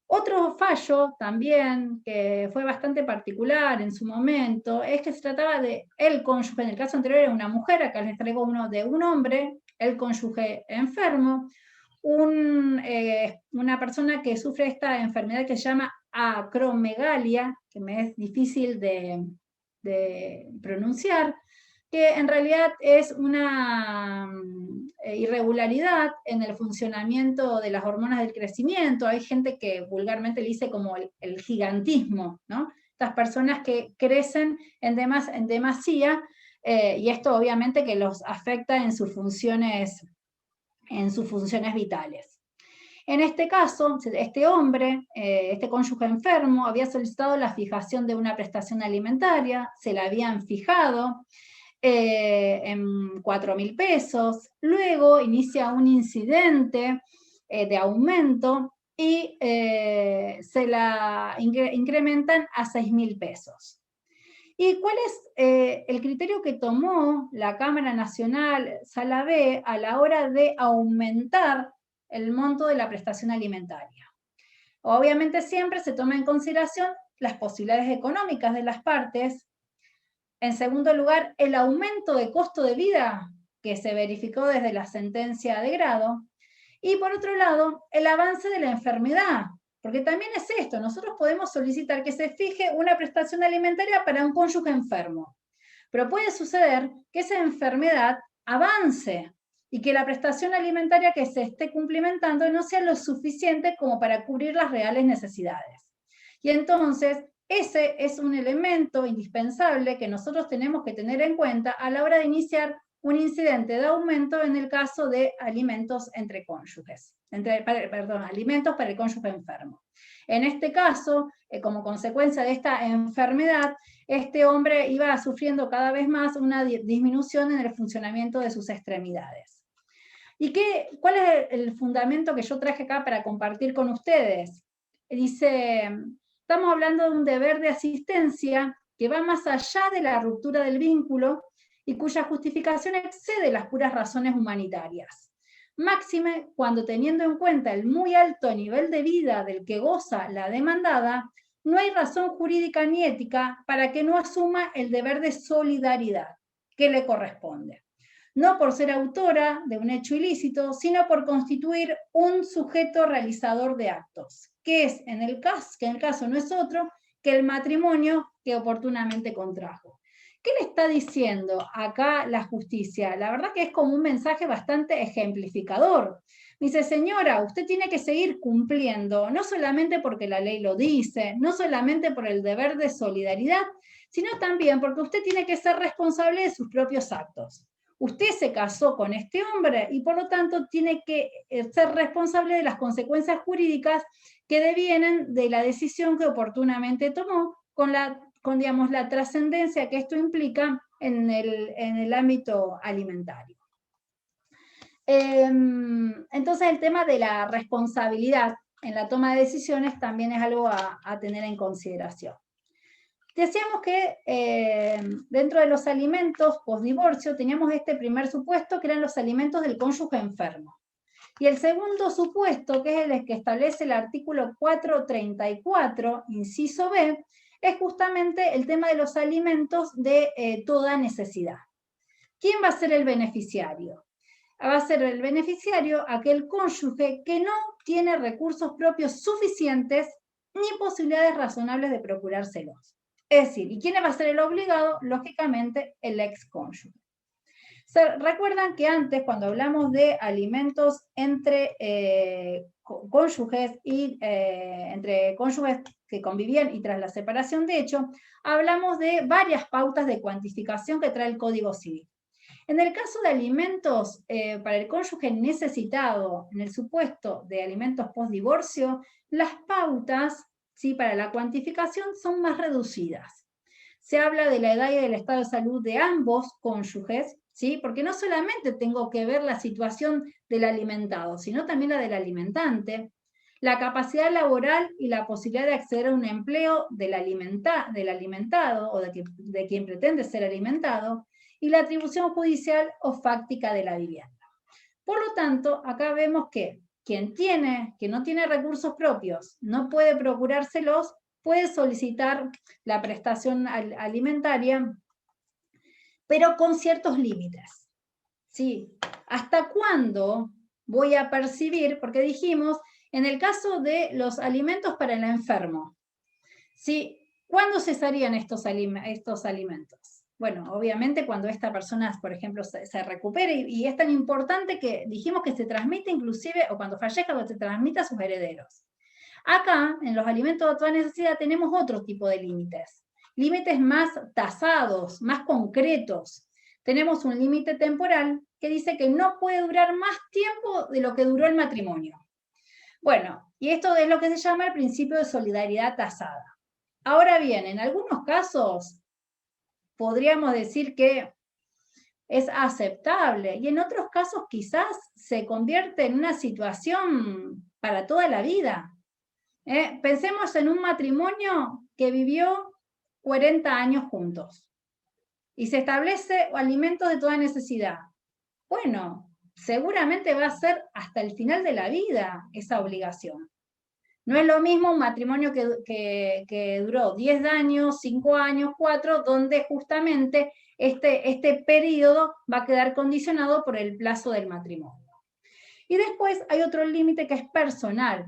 Otro fallo también, que fue bastante particular en su momento, es que se trataba de el cónyuge, en el caso anterior era una mujer, acá les traigo uno de un hombre, el cónyuge enfermo, una persona que sufre esta enfermedad que se llama acromegalia, que me es difícil de pronunciar, que en realidad es una irregularidad en el funcionamiento de las hormonas del crecimiento. Hay gente que vulgarmente le dice como el gigantismo, ¿no? Estas personas que crecen en demasía, y esto obviamente que los afecta en sus funciones vitales. En este caso, este hombre, este cónyuge enfermo, había solicitado la fijación de una prestación alimentaria, se la habían fijado, en 4.000 pesos, luego inicia un incidente de aumento y se la incrementan a 6.000 pesos. ¿Y cuál es el criterio que tomó la Cámara Nacional Sala B a la hora de aumentar el monto de la prestación alimentaria? Obviamente siempre se toma en consideración las posibilidades económicas de las partes. En segundo lugar, el aumento de costo de vida que se verificó desde la sentencia de grado. Y por otro lado, el avance de la enfermedad, porque también es esto, nosotros podemos solicitar que se fije una prestación alimentaria para un cónyuge enfermo, pero puede suceder que esa enfermedad avance y que la prestación alimentaria que se esté cumplimentando no sea lo suficiente como para cubrir las reales necesidades. Y entonces, ese es un elemento indispensable que nosotros tenemos que tener en cuenta a la hora de iniciar un incidente de aumento en el caso de alimentos entre cónyuges, alimentos para el cónyuge enfermo. En este caso, como consecuencia de esta enfermedad, este hombre iba sufriendo cada vez más una disminución en el funcionamiento de sus extremidades. ¿Y cuál es el fundamento que yo traje acá para compartir con ustedes? Dice, estamos hablando de un deber de asistencia que va más allá de la ruptura del vínculo y cuya justificación excede las puras razones humanitarias. Máxime cuando, teniendo en cuenta el muy alto nivel de vida del que goza la demandada, no hay razón jurídica ni ética para que no asuma el deber de solidaridad que le corresponde. No por ser autora de un hecho ilícito, sino por constituir un sujeto realizador de actos, que en el caso no es otro que el matrimonio que oportunamente contrajo. ¿Qué le está diciendo acá la justicia? La verdad que es como un mensaje bastante ejemplificador. Dice, señora, usted tiene que seguir cumpliendo, no solamente porque la ley lo dice, no solamente por el deber de solidaridad, sino también porque usted tiene que ser responsable de sus propios actos. Usted se casó con este hombre y por lo tanto tiene que ser responsable de las consecuencias jurídicas que devienen de la decisión que oportunamente tomó con digamos, la trascendencia que esto implica en el ámbito alimentario. Entonces el tema de la responsabilidad en la toma de decisiones también es algo a tener en consideración. Decíamos que dentro de los alimentos post-divorcio teníamos este primer supuesto, que eran los alimentos del cónyuge enfermo. Y el segundo supuesto, que es el que establece el artículo 434, inciso B, es justamente el tema de los alimentos de toda necesidad. ¿Quién va a ser el beneficiario? Va a ser el beneficiario aquel cónyuge que no tiene recursos propios suficientes ni posibilidades razonables de procurárselos. Es decir, ¿y quién va a ser el obligado? Lógicamente, el ex cónyuge. Recuerdan que antes, cuando hablamos de alimentos entre cónyuges y entre cónyuges que convivían y tras la separación de hecho, hablamos de varias pautas de cuantificación que trae el Código Civil. En el caso de alimentos para el cónyuge necesitado, en el supuesto de alimentos post-divorcio, las pautas, ¿sí?, para la cuantificación son más reducidas. Se habla de la edad y del estado de salud de ambos cónyuges, ¿sí?, porque no solamente tengo que ver la situación del alimentado, sino también la del alimentante, la capacidad laboral y la posibilidad de acceder a un empleo del alimentado o de quien pretende ser alimentado, y la atribución judicial o fáctica de la vivienda. Por lo tanto, acá vemos que quien no tiene recursos propios, no puede procurárselos, puede solicitar la prestación alimentaria, pero con ciertos límites. ¿Sí? ¿Hasta cuándo voy a percibir? Porque dijimos, en el caso de los alimentos para el enfermo, ¿sí?, ¿cuándo cesarían estos alimentos? Bueno, obviamente cuando esta persona, por ejemplo, se recupere, y es tan importante que dijimos que se transmite inclusive, o cuando fallezca, cuando se transmite a sus herederos. Acá, en los alimentos de toda necesidad, tenemos otro tipo de límites más tasados, más concretos. Tenemos un límite temporal que dice que no puede durar más tiempo de lo que duró el matrimonio. Bueno, y esto es lo que se llama el principio de solidaridad tasada. Ahora bien, en algunos casos podríamos decir que es aceptable, y en otros casos quizás se convierte en una situación para toda la vida. Pensemos en un matrimonio que vivió 40 años juntos y se establece alimentos de toda necesidad. Bueno, seguramente va a ser hasta el final de la vida esa obligación. No es lo mismo un matrimonio que duró 10 años, 5 años, 4, donde justamente este periodo va a quedar condicionado por el plazo del matrimonio. Y después hay otro límite que es personal,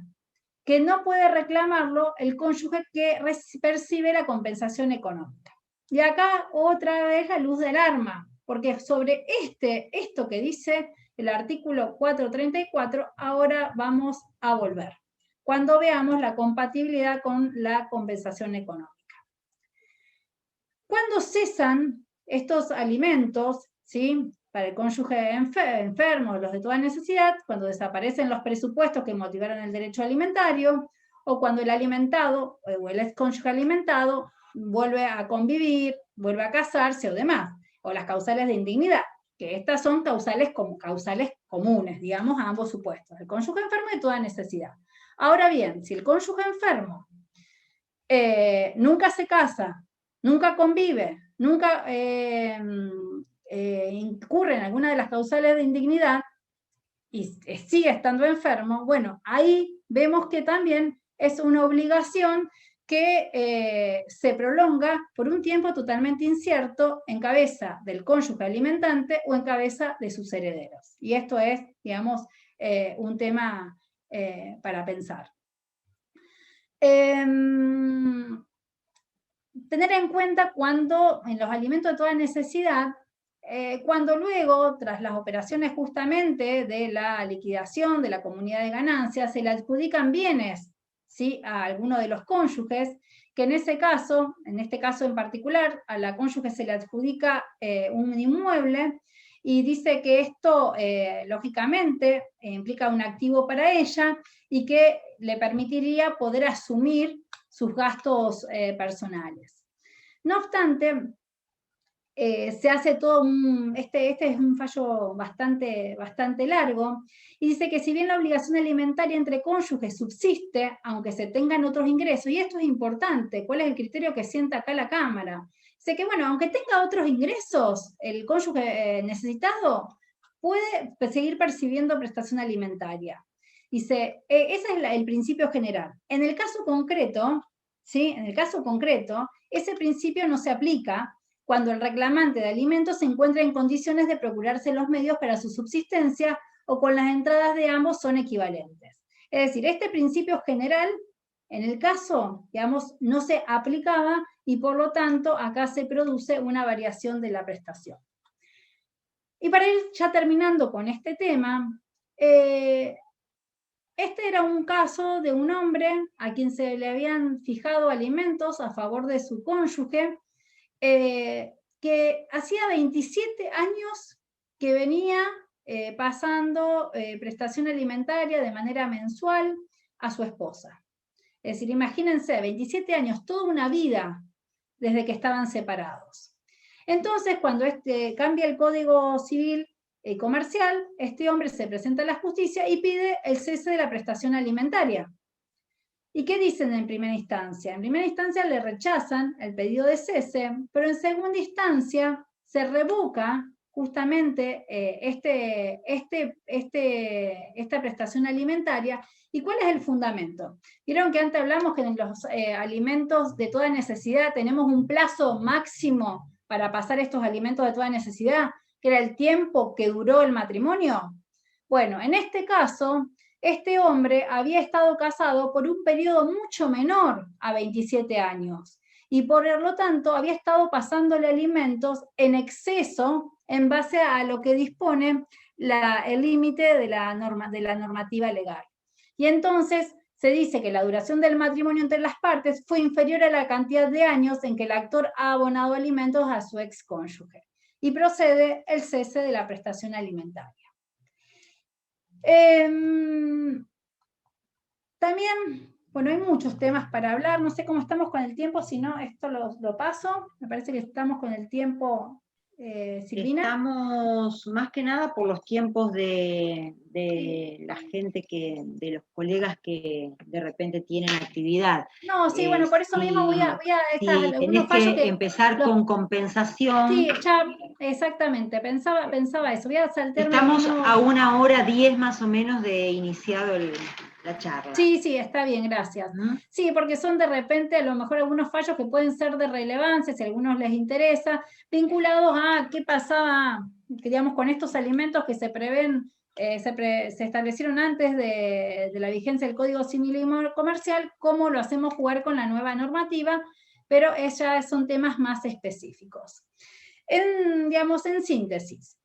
que no puede reclamarlo el cónyuge que percibe la compensación económica. Y acá otra vez la luz de alarma, porque sobre esto que dice el artículo 434, ahora vamos a volver, cuando veamos la compatibilidad con la compensación económica. Cuando cesan estos alimentos, ¿sí?, para el cónyuge enfermo, los de toda necesidad, cuando desaparecen los presupuestos que motivaron el derecho alimentario, o cuando el alimentado o el excónyuge alimentado vuelve a convivir, vuelve a casarse o demás, o las causales de indignidad, que estas son causales comunes, digamos, a ambos supuestos, el cónyuge enfermo y toda necesidad. Ahora bien, si el cónyuge enfermo nunca se casa, nunca convive, nunca incurre en alguna de las causales de indignidad y sigue estando enfermo, bueno, ahí vemos que también es una obligación que se prolonga por un tiempo totalmente incierto en cabeza del cónyuge alimentante o en cabeza de sus herederos. Y esto es, digamos, un tema para pensar. Tener en cuenta cuando en los alimentos de toda necesidad, cuando luego, tras las operaciones justamente de la liquidación de la comunidad de ganancias, se le adjudican bienes, ¿sí?, a alguno de los cónyuges, que en este caso en particular, a la cónyuge se le adjudica un inmueble, y dice que esto, lógicamente, implica un activo para ella, y que le permitiría poder asumir sus gastos personales. No obstante, se hace todo este es un fallo bastante largo, y dice que si bien la obligación alimentaria entre cónyuges subsiste, aunque se tengan otros ingresos, y esto es importante, ¿cuál es el criterio que sienta acá la Cámara? Dice que, bueno, aunque tenga otros ingresos, el cónyuge necesitado puede seguir percibiendo prestación alimentaria. Dice, ese es el principio general. En el caso concreto, ¿sí? En el caso concreto, ese principio no se aplica cuando el reclamante de alimentos se encuentra en condiciones de procurarse los medios para su subsistencia o con las entradas de ambos son equivalentes. Es decir, este principio general, en el caso, digamos, no se aplicaba y por lo tanto acá se produce una variación de la prestación. Y para ir ya terminando con este tema, este era un caso de un hombre a quien se le habían fijado alimentos a favor de su cónyuge, que hacía 27 años que venía pasando prestación alimentaria de manera mensual a su esposa. Es decir, imagínense, 27 años, toda una vida desde que estaban separados. Entonces, cuando cambia el Código Civil Comercial, este hombre se presenta a la justicia y pide el cese de la prestación alimentaria. ¿Y qué dicen en primera instancia? En primera instancia le rechazan el pedido de cese, pero en segunda instancia se revoca justamente esta prestación alimentaria. ¿Y cuál es el fundamento? Vieron que antes hablamos que en los alimentos de toda necesidad tenemos un plazo máximo para pasar estos alimentos de toda necesidad, que era el tiempo que duró el matrimonio. Bueno, en este caso, este hombre había estado casado por un periodo mucho menor a 27 años y por lo tanto había estado pasándole alimentos en exceso en base a lo que dispone el límite de la normativa legal. Y entonces se dice que la duración del matrimonio entre las partes fue inferior a la cantidad de años en que el actor ha abonado alimentos a su excónyuge. Y procede el cese de la prestación alimentaria. También, bueno, hay muchos temas para hablar, no sé cómo estamos con el tiempo, si no, esto lo paso, me parece que estamos con el tiempo, Silvina. Estamos más que nada por los tiempos de la gente, de los colegas que de repente tienen actividad. No, sí, bueno, por eso mismo voy a tenés que empezar con compensación. Sí, ya, exactamente, pensaba eso, voy a saltarme. Estamos a 1:10 más o menos de iniciado la charla. Sí, está bien, gracias. Sí, porque son de repente a lo mejor algunos fallos que pueden ser de relevancia, si a algunos les interesa, vinculados a qué pasaba, digamos, con estos alimentos que se prevén, se establecieron antes de la vigencia del Código Civil y Comercial, cómo lo hacemos jugar con la nueva normativa, pero ya son temas más específicos. Digamos, en síntesis.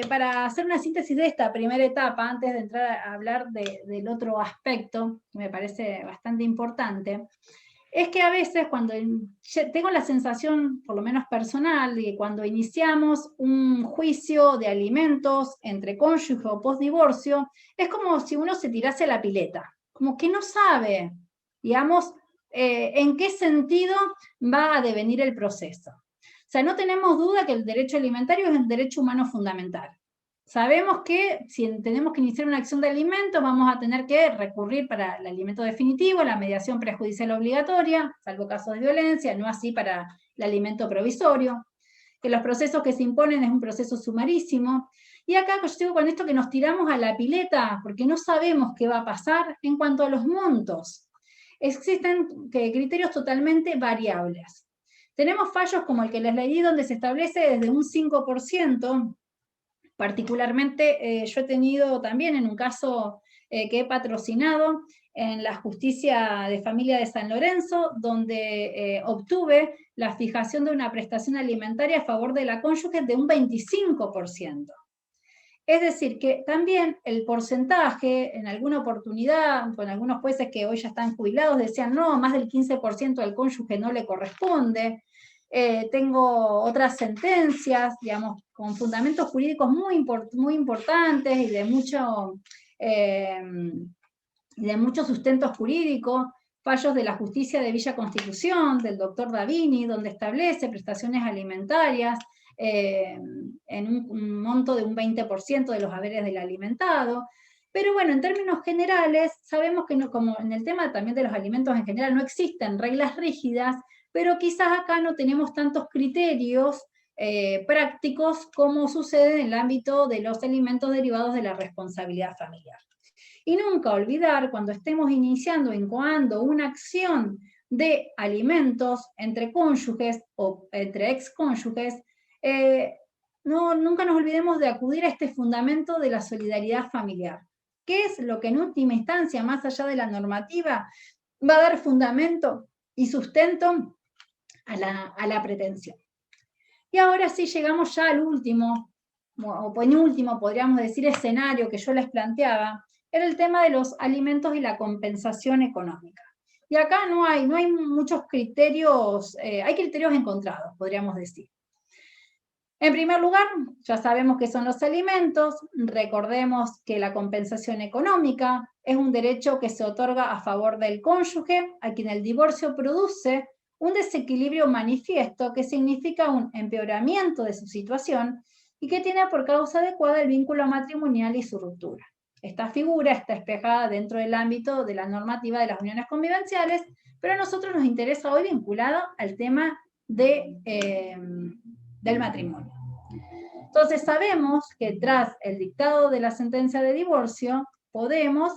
Para hacer una síntesis de esta primera etapa, antes de entrar a hablar del otro aspecto, que me parece bastante importante, es que a veces cuando tengo la sensación, por lo menos personal, de que cuando iniciamos un juicio de alimentos entre cónyuge o postdivorcio, es como si uno se tirase a la pileta, como que no sabe, digamos, en qué sentido va a devenir el proceso. O sea, no tenemos duda que el derecho alimentario es un derecho humano fundamental. Sabemos que si tenemos que iniciar una acción de alimentos, vamos a tener que recurrir para el alimento definitivo, la mediación prejudicial obligatoria, salvo casos de violencia, no así para el alimento provisorio, que los procesos que se imponen es un proceso sumarísimo. Y acá yo digo con esto que nos tiramos a la pileta, porque no sabemos qué va a pasar en cuanto a los montos. Existen criterios totalmente variables. Tenemos fallos como el que les leí, donde se establece desde un 5%, particularmente yo he tenido también en un caso que he patrocinado en la Justicia de Familia de San Lorenzo, donde obtuve la fijación de una prestación alimentaria a favor de la cónyuge de un 25%. Es decir, que también el porcentaje, en alguna oportunidad, con algunos jueces que hoy ya están jubilados, decían, no, más del 15% al cónyuge no le corresponde. Tengo otras sentencias, digamos, con fundamentos jurídicos muy importantes y de mucho sustento jurídico, fallos de la justicia de Villa Constitución, del doctor Davini, donde establece prestaciones alimentarias en un monto de un 20% de los haberes del alimentado. Pero bueno, en términos generales, sabemos que no, como en el tema también de los alimentos en general no existen reglas rígidas, pero quizás acá no tenemos tantos criterios prácticos como sucede en el ámbito de los alimentos derivados de la responsabilidad familiar. Y nunca olvidar, cuando estemos iniciando, incoando una acción de alimentos entre cónyuges o entre excónyuges, nunca nos olvidemos de acudir a este fundamento de la solidaridad familiar. ¿Qué es lo que en última instancia, más allá de la normativa, va a dar fundamento y sustento a la pretensión? Y ahora sí llegamos ya al último, o penúltimo, podríamos decir, escenario que yo les planteaba, era el tema de los alimentos y la compensación económica. Y acá no hay muchos criterios, hay criterios encontrados, podríamos decir. En primer lugar, ya sabemos qué son los alimentos, recordemos que la compensación económica es un derecho que se otorga a favor del cónyuge, a quien el divorcio produce un desequilibrio manifiesto que significa un empeoramiento de su situación y que tiene por causa adecuada el vínculo matrimonial y su ruptura. Esta figura está espejada dentro del ámbito de la normativa de las uniones convivenciales, pero a nosotros nos interesa hoy vinculado al tema del matrimonio. Entonces sabemos que tras el dictado de la sentencia de divorcio podemos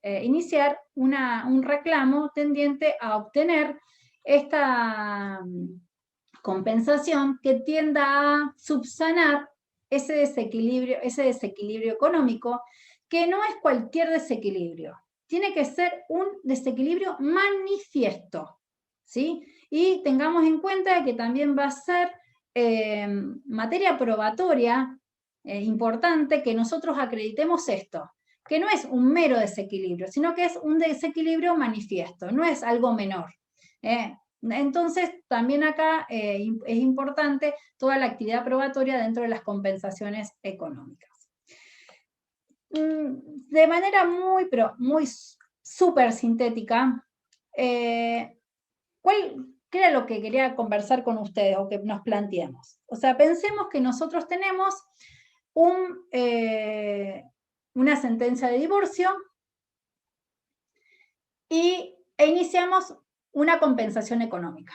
iniciar un reclamo tendiente a obtener esta compensación que tienda a subsanar ese desequilibrio económico, que no es cualquier desequilibrio, tiene que ser un desequilibrio manifiesto, ¿sí? Y tengamos en cuenta que también va a ser materia probatoria importante que nosotros acreditemos esto, que no es un mero desequilibrio, sino que es un desequilibrio manifiesto, no es algo menor. Entonces, también acá es importante toda la actividad probatoria dentro de las compensaciones económicas. De manera pero muy súper sintética, ¿qué era lo que quería conversar con ustedes o que nos planteemos? O sea, pensemos que nosotros tenemos una sentencia de divorcio e iniciamos una compensación económica.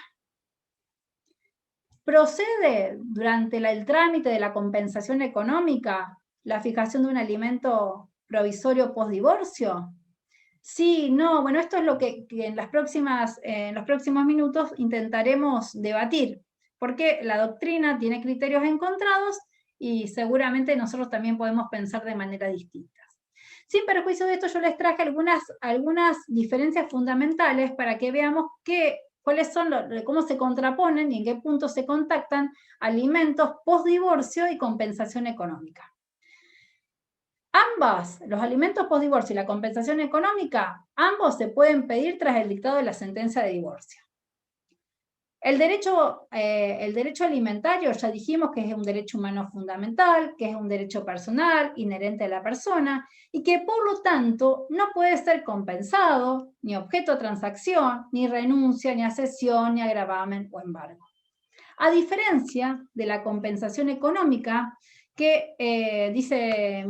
¿Procede durante el trámite de la compensación económica la fijación de un alimento provisorio postdivorcio? Sí, no, bueno, esto es lo que en los próximos minutos intentaremos debatir, porque la doctrina tiene criterios encontrados y seguramente nosotros también podemos pensar de manera distinta. Sin perjuicio de esto, yo les traje algunas diferencias fundamentales para que veamos cuáles son, cómo se contraponen y en qué punto se contactan alimentos postdivorcio y compensación económica. Los alimentos postdivorcio y la compensación económica, ambos se pueden pedir tras el dictado de la sentencia de divorcio. El derecho alimentario, ya dijimos que es un derecho humano fundamental, que es un derecho personal, inherente a la persona, y que por lo tanto no puede ser compensado, ni objeto de transacción, ni renuncia, ni accesión, ni agravamen o embargo. A diferencia de la compensación económica, que dice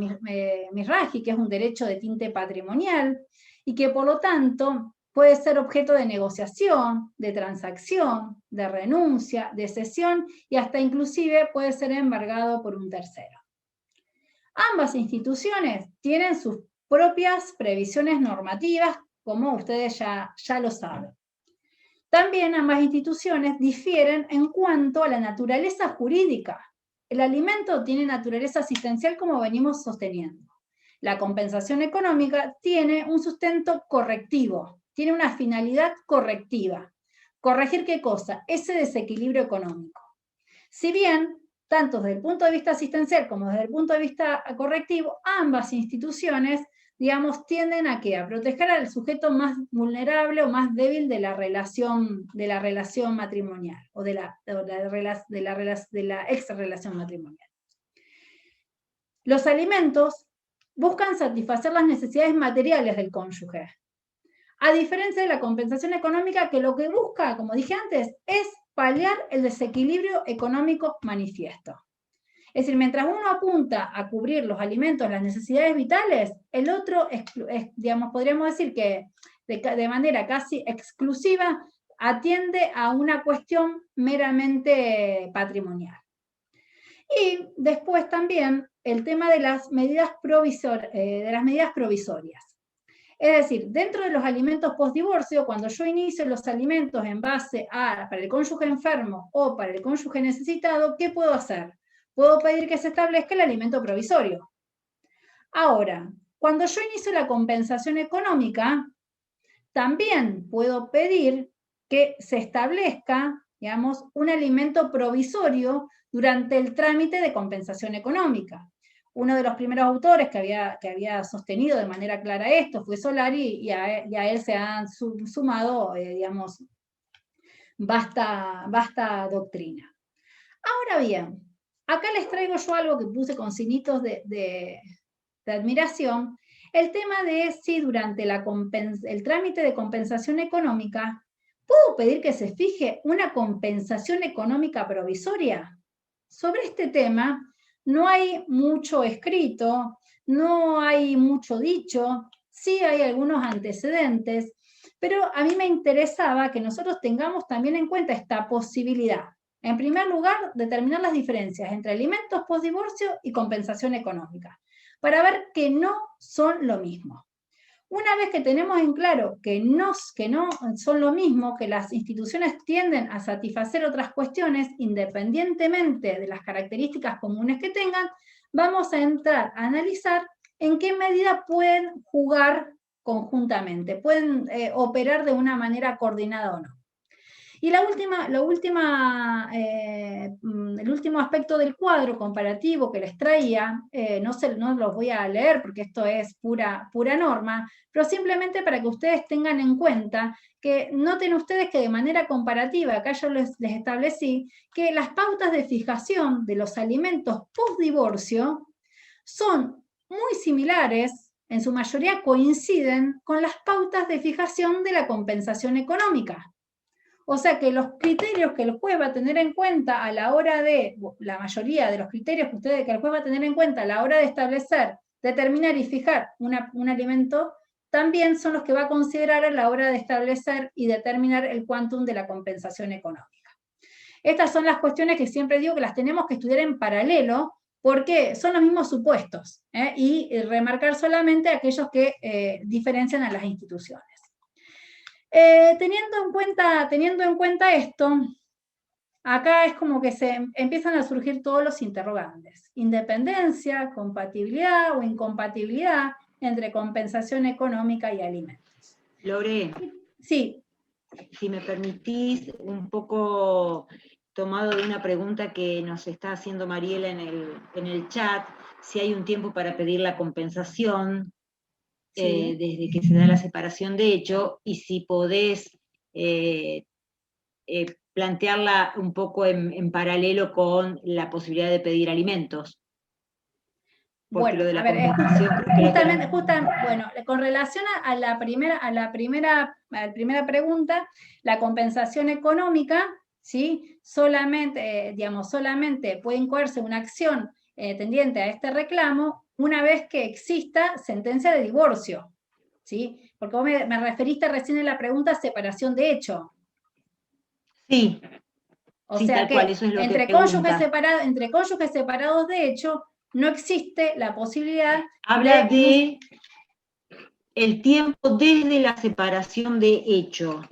Mizrahi, que es un derecho de tinte patrimonial, y que por lo tanto puede ser objeto de negociación, de transacción, de renuncia, de cesión y hasta inclusive puede ser embargado por un tercero. Ambas instituciones tienen sus propias previsiones normativas, como ustedes ya lo saben. También ambas instituciones difieren en cuanto a la naturaleza jurídica. El alimento tiene naturaleza asistencial como venimos sosteniendo. La compensación económica tiene un sustento correctivo, tiene una finalidad correctiva. ¿Corregir qué cosa? Ese desequilibrio económico. Si bien, tanto desde el punto de vista asistencial como desde el punto de vista correctivo, ambas instituciones, digamos, tienden a ¿qué? A proteger al sujeto más vulnerable o más débil de la relación matrimonial o de la exrrelación matrimonial. Los alimentos buscan satisfacer las necesidades materiales del cónyuge. A diferencia de la compensación económica, que lo que busca, como dije antes, es paliar el desequilibrio económico manifiesto. Es decir, mientras uno apunta a cubrir los alimentos, las necesidades vitales, el otro, digamos, podríamos decir que de manera casi exclusiva atiende a una cuestión meramente patrimonial. Y después también el tema de las medidas provisorias. Es decir, dentro de los alimentos post-divorcio, cuando yo inicio los alimentos en base a para el cónyuge enfermo o para el cónyuge necesitado, ¿qué puedo hacer? Puedo pedir que se establezca el alimento provisorio. Ahora, cuando yo inicio la compensación económica, también puedo pedir que se establezca, digamos, un alimento provisorio durante el trámite de compensación económica. Uno de los primeros autores que había sostenido de manera clara esto fue Solari, y a él se han sumado, digamos, vasta doctrina. Ahora bien, acá les traigo yo algo que puse con signitos de admiración, el tema de si durante el trámite de compensación económica, ¿puedo pedir que se fije una compensación económica provisoria? Sobre este tema no hay mucho escrito, no hay mucho dicho, sí hay algunos antecedentes, pero a mí me interesaba que nosotros tengamos también en cuenta esta posibilidad. En primer lugar, determinar las diferencias entre alimentos postdivorcio y compensación económica, para ver que no son lo mismo. Una vez que tenemos en claro que no son lo mismo, que las instituciones tienden a satisfacer otras cuestiones independientemente de las características comunes que tengan, vamos a entrar a analizar en qué medida pueden jugar conjuntamente, pueden operar de una manera coordinada o no. Y el último aspecto del cuadro comparativo que les traía, no los voy a leer porque esto es pura norma, pero simplemente para que ustedes tengan en cuenta que noten ustedes que de manera comparativa, acá yo les establecí, que las pautas de fijación de los alimentos post-divorcio son muy similares, en su mayoría coinciden con las pautas de fijación de la compensación económica. O sea que los criterios que el juez va a tener en cuenta a la hora de, la mayoría de los criterios que el juez va a tener en cuenta a la hora de establecer, determinar y fijar un alimento, también son los que va a considerar a la hora de establecer y determinar el quantum de la compensación económica. Estas son las cuestiones que siempre digo que las tenemos que estudiar en paralelo, porque son los mismos supuestos, y remarcar solamente aquellos que diferencian a las instituciones. Teniendo en cuenta esto, acá es como que se empiezan a surgir todos los interrogantes. Independencia, compatibilidad o incompatibilidad entre compensación económica y alimentos. Lore, sí. Si me permitís, un poco tomado de una pregunta que nos está haciendo Mariela en el chat, si hay un tiempo para pedir la compensación, sí, desde que se da la separación de hecho, y si podés plantearla un poco en paralelo con la posibilidad de pedir alimentos. Porque bueno, lo de la compensación, justamente, bueno, con relación a la primera pregunta, la compensación económica, ¿sí? Solamente puede incoarse una acción tendiente a este reclamo una vez que exista sentencia de divorcio, ¿sí? Porque vos me referiste recién en la pregunta separación de hecho. Sí. O sea, tal cual, eso es lo entre cónyuges separados de hecho, no existe la posibilidad. Habla de el tiempo desde la separación de hecho.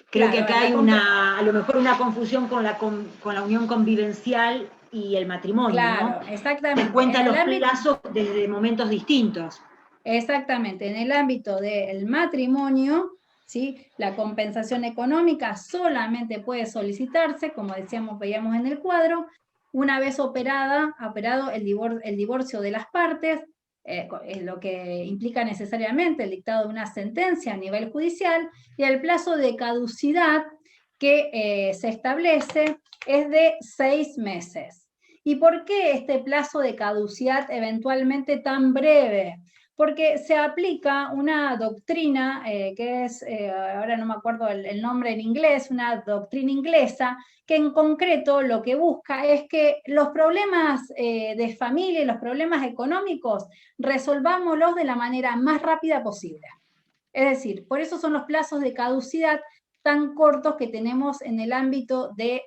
Creo que acá hay a lo mejor una confusión con la unión convivencial y el matrimonio, claro, ¿no? Exactamente. Se cuentan los plazos desde momentos distintos. Exactamente. En el ámbito del matrimonio, ¿sí? La compensación económica solamente puede solicitarse, como veíamos en el cuadro, una vez operado el divorcio de las partes, lo que implica necesariamente el dictado de una sentencia a nivel judicial, y el plazo de caducidad que se establece es de 6 meses. ¿Y por qué este plazo de caducidad eventualmente tan breve? porque se aplica una doctrina que es, ahora no me acuerdo el nombre en inglés, una doctrina inglesa, que en concreto lo que busca es que los problemas de familia y los problemas económicos resolvámoslos de la manera más rápida posible. Es decir, por eso son los plazos de caducidad tan cortos que tenemos en el ámbito de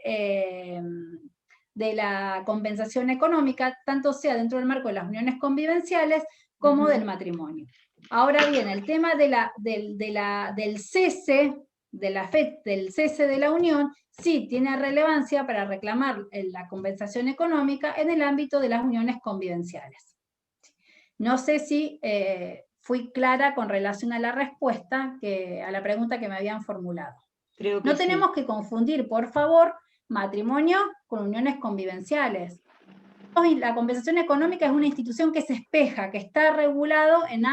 la compensación económica, tanto sea dentro del marco de las uniones convivenciales como del matrimonio. Ahora bien, el tema del cese del cese de la unión sí tiene relevancia para reclamar la compensación económica en el ámbito de las uniones convivenciales. No sé si fui clara con relación a la respuesta, a la pregunta que me habían formulado. Creo que no tenemos que confundir, por favor, matrimonio con uniones convivenciales. La compensación económica es una institución que se espeja, que está regulado en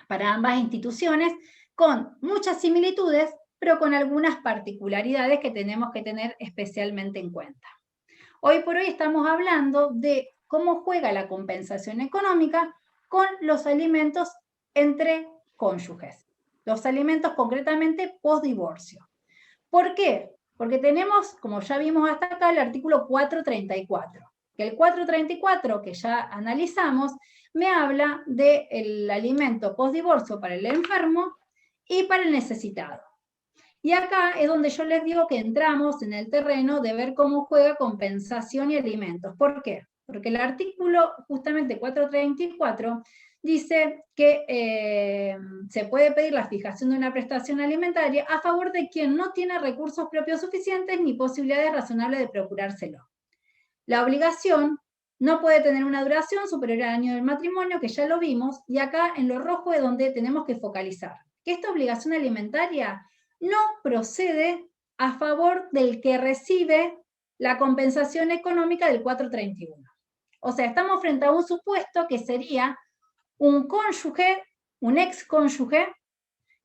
para ambas instituciones, con muchas similitudes, pero con algunas particularidades que tenemos que tener especialmente en cuenta. Hoy por hoy estamos hablando de cómo juega la compensación económica con los alimentos entre cónyuges. Los alimentos concretamente post-divorcio. ¿Por qué? Porque tenemos, como ya vimos hasta acá, el artículo 434. Que el 434, que ya analizamos, me habla del alimento post-divorcio para el enfermo y para el necesitado. Y acá es donde yo les digo que entramos en el terreno de ver cómo juega compensación y alimentos. ¿Por qué? Porque el artículo justamente 434 dice que se puede pedir la fijación de una prestación alimentaria a favor de quien no tiene recursos propios suficientes ni posibilidades razonables de procurárselo. La obligación no puede tener una duración superior al año del matrimonio, que ya lo vimos, y acá en lo rojo es donde tenemos que focalizar. Que esta obligación alimentaria no procede a favor del que recibe la compensación económica del 431. O sea, estamos frente a un supuesto que sería un cónyuge, un excónyuge,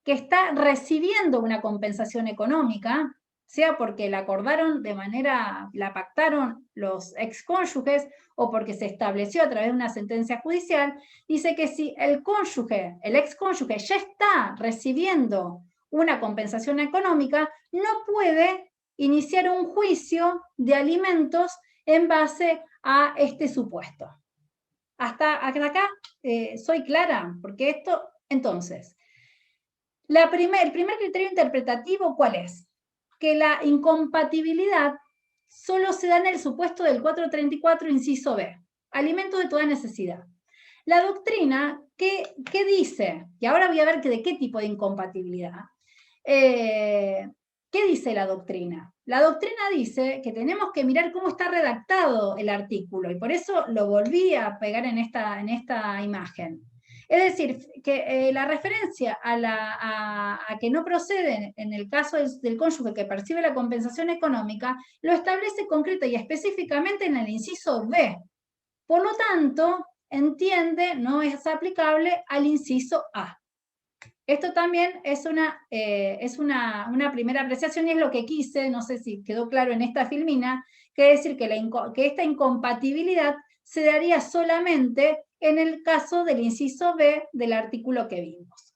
que está recibiendo una compensación económica, sea porque la acordaron de manera, la pactaron los excónyuges o porque se estableció a través de una sentencia judicial, dice que si el cónyuge, el excónyuge ya está recibiendo una compensación económica, no puede iniciar un juicio de alimentos en base a este supuesto. Hasta acá soy clara, porque esto, entonces, el primer criterio interpretativo, ¿cuál es? Que la incompatibilidad solo se da en el supuesto del 434, inciso B, alimentos de toda necesidad. La doctrina, ¿qué dice? Y ahora voy a ver de qué tipo de incompatibilidad. ¿Qué dice la doctrina? La doctrina dice que tenemos que mirar cómo está redactado el artículo, y por eso lo volví a pegar en esta imagen. Es decir, que la referencia a que no procede en el caso del cónyuge que percibe la compensación económica, lo establece concreta y específicamente en el inciso B. Por lo tanto, entiende, no es aplicable al inciso A. Esto también es una primera apreciación y es lo que quise, no sé si quedó claro en esta filmina, que es decir que esta incompatibilidad se daría solamente en el caso del inciso B del artículo que vimos.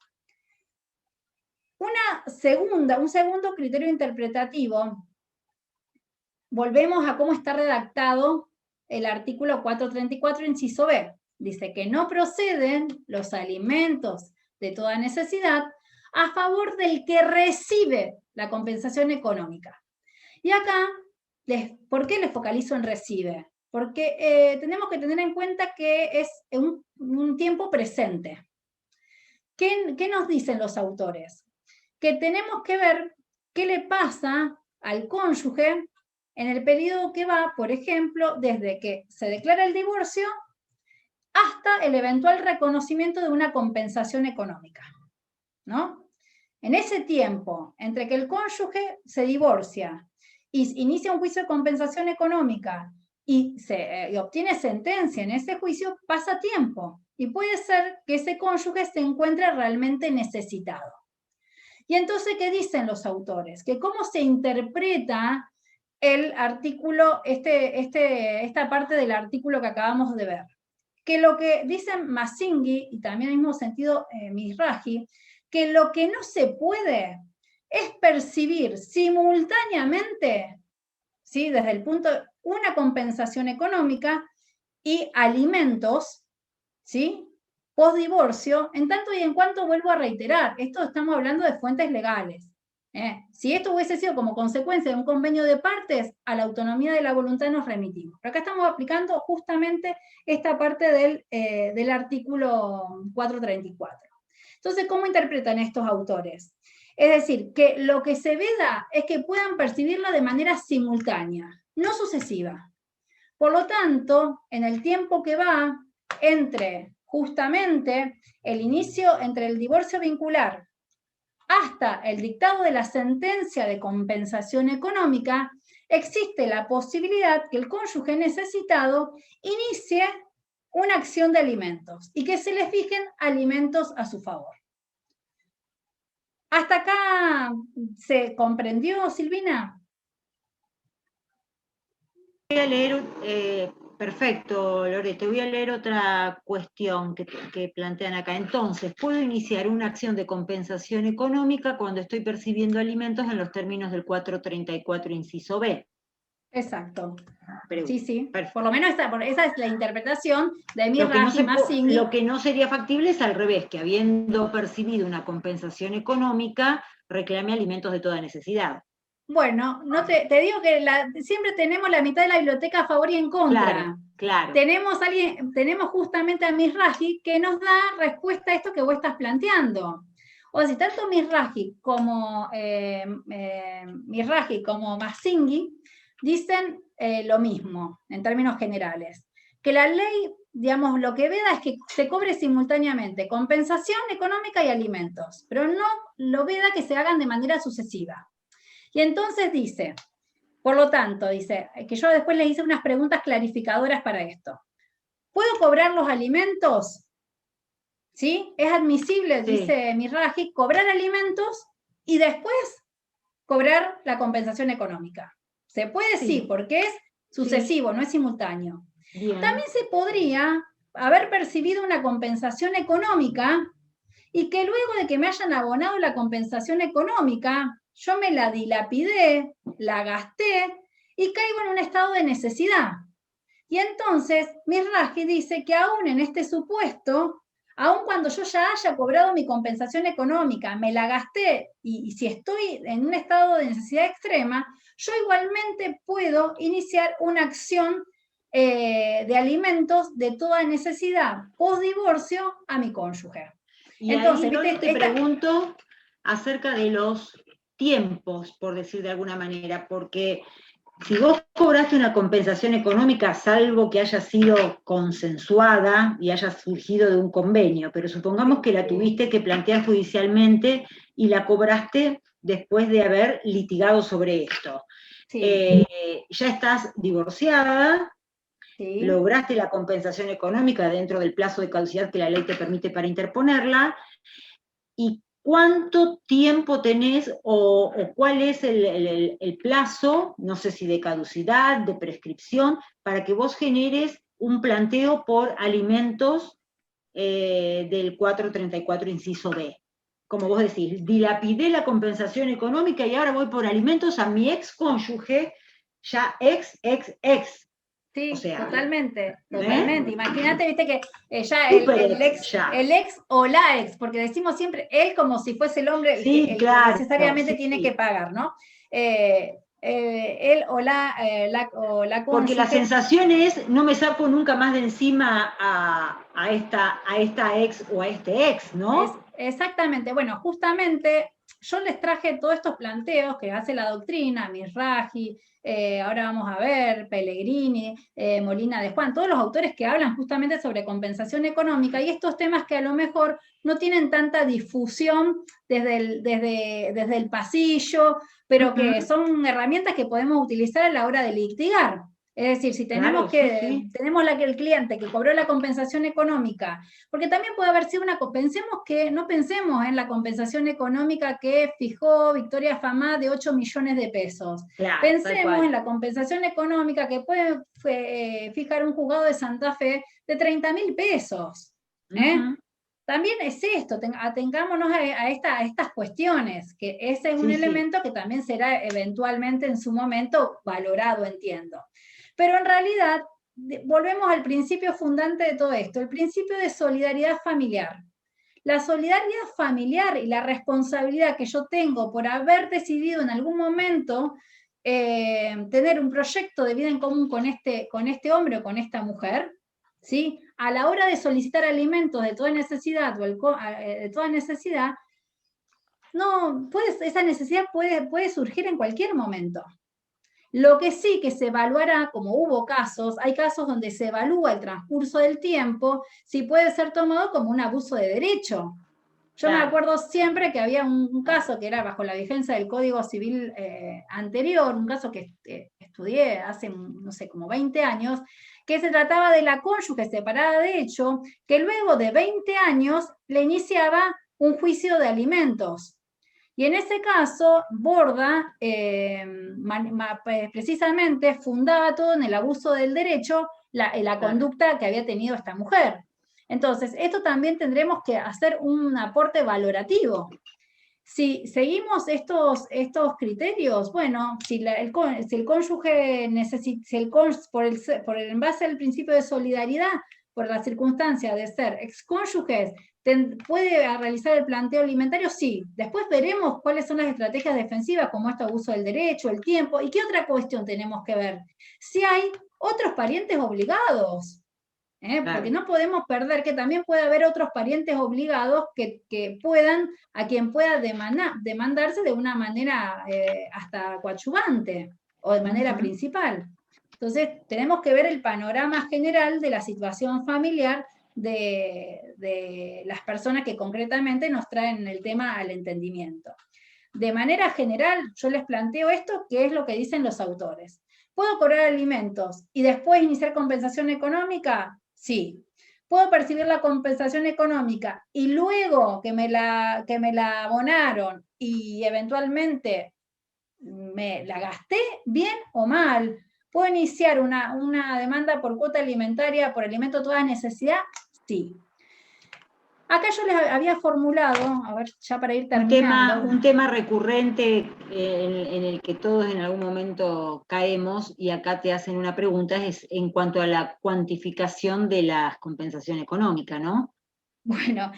Un segundo criterio interpretativo, volvemos a cómo está redactado el artículo 434, inciso B. Dice que no proceden los alimentos de toda necesidad a favor del que recibe la compensación económica. Y acá, ¿por qué les focalizo en recibe? Porque tenemos que tener en cuenta que es un tiempo presente. ¿Qué nos dicen los autores? Que tenemos que ver qué le pasa al cónyuge en el periodo que va, por ejemplo, desde que se declara el divorcio hasta el eventual reconocimiento de una compensación económica, ¿no? En ese tiempo, entre que el cónyuge se divorcia y inicia un juicio de compensación económica y obtiene sentencia en ese juicio, pasa tiempo. Y puede ser que ese cónyuge se encuentre realmente necesitado. Y entonces, ¿qué dicen los autores? Que cómo se interpreta el artículo, esta parte del artículo que acabamos de ver. que lo que dicen Masinghi, y también en el mismo sentido Mizrahi, que lo que no se puede es percibir simultáneamente, ¿sí?, desde el punto de una compensación económica y alimentos, ¿sí?, post-divorcio, en tanto y en cuanto, vuelvo a reiterar, esto estamos hablando de fuentes legales. Si esto hubiese sido como consecuencia de un convenio de partes, a la autonomía de la voluntad nos remitimos. Pero acá estamos aplicando justamente esta parte del artículo 434. Entonces, ¿cómo interpretan estos autores? Es decir, que lo que se veda es que puedan percibirla de manera simultánea, no sucesiva. Por lo tanto, en el tiempo que va entre justamente el inicio, entre el divorcio vincular hasta el dictado de la sentencia de compensación económica, existe la posibilidad que el cónyuge necesitado inicie una acción de alimentos y que se le fijen alimentos a su favor. ¿Hasta acá se comprendió, Silvina? Voy a leer, perfecto, Lore, te voy a leer otra cuestión que plantean acá. Entonces, puedo iniciar una acción de compensación económica cuando estoy percibiendo alimentos en los términos del 434, inciso B. Exacto. Pero, sí, sí. Perfecto. Por lo menos esa es la interpretación de Mizrahi Masinghi. Lo que no sería factible es al revés, que habiendo percibido una compensación económica, reclame alimentos de toda necesidad. Bueno, no te digo que siempre tenemos la mitad de la biblioteca a favor y en contra. Claro, claro. Tenemos justamente a Mizrahi que nos da respuesta a esto que vos estás planteando. O sea, tanto Mizrahi como Masinghi dicen lo mismo en términos generales. Que la ley, digamos, lo que veda es que se cobre simultáneamente compensación económica y alimentos, pero no lo veda que se hagan de manera sucesiva. Y entonces dice, por lo tanto, dice, que yo después le hice unas preguntas clarificadoras para esto. ¿Puedo cobrar los alimentos? ¿Sí? Es admisible, sí, dice Mizrahi, cobrar alimentos y después cobrar la compensación económica. ¿Se puede? Sí, porque es sucesivo, no es simultáneo. Bien. También se podría haber percibido una compensación económica y que luego de que me hayan abonado la compensación económica, yo me la dilapidé, la gasté y caigo en un estado de necesidad. Y entonces Mizrahi dice que aún en este supuesto, aun cuando yo ya haya cobrado mi compensación económica, me la gasté y si estoy en un estado de necesidad extrema, yo igualmente puedo iniciar una acción de alimentos de toda necesidad post-divorcio a mi cónyuge. Y entonces, ahí, Lore, te pregunto acerca de los tiempos, por decir de alguna manera, porque si vos cobraste una compensación económica, salvo que haya sido consensuada y haya surgido de un convenio, pero supongamos que la tuviste que plantear judicialmente y la cobraste después de haber litigado sobre esto. Sí. Ya estás divorciada, sí, lograste la compensación económica dentro del plazo de caducidad que la ley te permite para interponerla, y ¿cuánto tiempo tenés o cuál es el plazo, no sé si de caducidad, de prescripción, para que vos generes un planteo por alimentos del 434, inciso B? Como vos decís, dilapidé la compensación económica y ahora voy por alimentos a mi ex cónyuge, ya ex. Sí, o sea, totalmente. Imagínate, viste que ya el ex o la ex, porque decimos siempre él como si fuese el hombre el que necesariamente tiene que pagar, ¿no? Él o la cónyuge. Porque la sensación es, no me saco nunca más de encima a esta ex o a este ex, ¿no? Exactamente. Bueno, justamente yo les traje todos estos planteos que hace la doctrina, Mizrahi, ahora vamos a ver, Pellegrini, Molina de Juan, todos los autores que hablan justamente sobre compensación económica y estos temas que a lo mejor no tienen tanta difusión desde el pasillo, pero que son herramientas que podemos utilizar a la hora de litigar. Es decir, si tenemos Claro, sí. tenemos el cliente que cobró la compensación económica, porque también puede haber sido no pensemos en la compensación económica que fijó Victoria Famá de 8 millones de pesos. Claro, tal Pensemos en cual. la compensación económica que puede fijar un juzgado de Santa Fe de 30.000 pesos. Ujú. También es esto, atengámonos a estas cuestiones, que ese es un Sí, sí. elemento que también será eventualmente en su momento valorado, entiendo. Pero en realidad, volvemos al principio fundante de todo esto, el principio de solidaridad familiar. La solidaridad familiar y la responsabilidad que yo tengo por haber decidido en algún momento tener un proyecto de vida en común con este hombre o con esta mujer, ¿sí? A la hora de solicitar alimentos de toda necesidad de toda necesidad, no, esa necesidad puede surgir en cualquier momento. Lo que sí que se evaluará, como hubo casos, hay casos donde se evalúa el transcurso del tiempo, si puede ser tomado como un abuso de derecho. Yo me Claro. acuerdo siempre que había un caso que era bajo la vigencia del Código Civil anterior, un caso que estudié hace, no sé, como 20 años, que se trataba de la cónyuge separada de hecho, que luego de 20 años le iniciaba un juicio de alimentos. Y en ese caso, Borda precisamente fundaba todo en el abuso del derecho, la conducta que había tenido esta mujer. Entonces, esto también tendremos que hacer un aporte valorativo. Si seguimos estos criterios, bueno, si el cónyuge necesita, en base al principio de solidaridad, por la circunstancia de ser excónyuges, ¿puede realizar el planteo alimentario? Sí. Después veremos cuáles son las estrategias defensivas, como este abuso del derecho, el tiempo. ¿Y qué otra cuestión tenemos que ver? Si hay otros parientes obligados. Porque Claro. no podemos perder que también puede haber otros parientes obligados a quien pueda demandarse de una manera hasta coadyuvante o de manera Ujú. principal. Entonces, tenemos que ver el panorama general de la situación familiar de las personas que concretamente nos traen el tema al entendimiento. De manera general, yo les planteo esto, que es lo que dicen los autores. ¿Puedo cobrar alimentos y después iniciar compensación económica? Sí. ¿Puedo percibir la compensación económica y luego que me la abonaron y eventualmente me la gasté bien o mal? ¿Puedo iniciar una demanda por cuota alimentaria, por alimento de toda necesidad? Sí. Acá yo les había formulado, a ver, ya para ir terminando. Un tema recurrente en el que todos en algún momento caemos, y acá te hacen una pregunta, es en cuanto a la cuantificación de la compensación económica, ¿no? Bueno,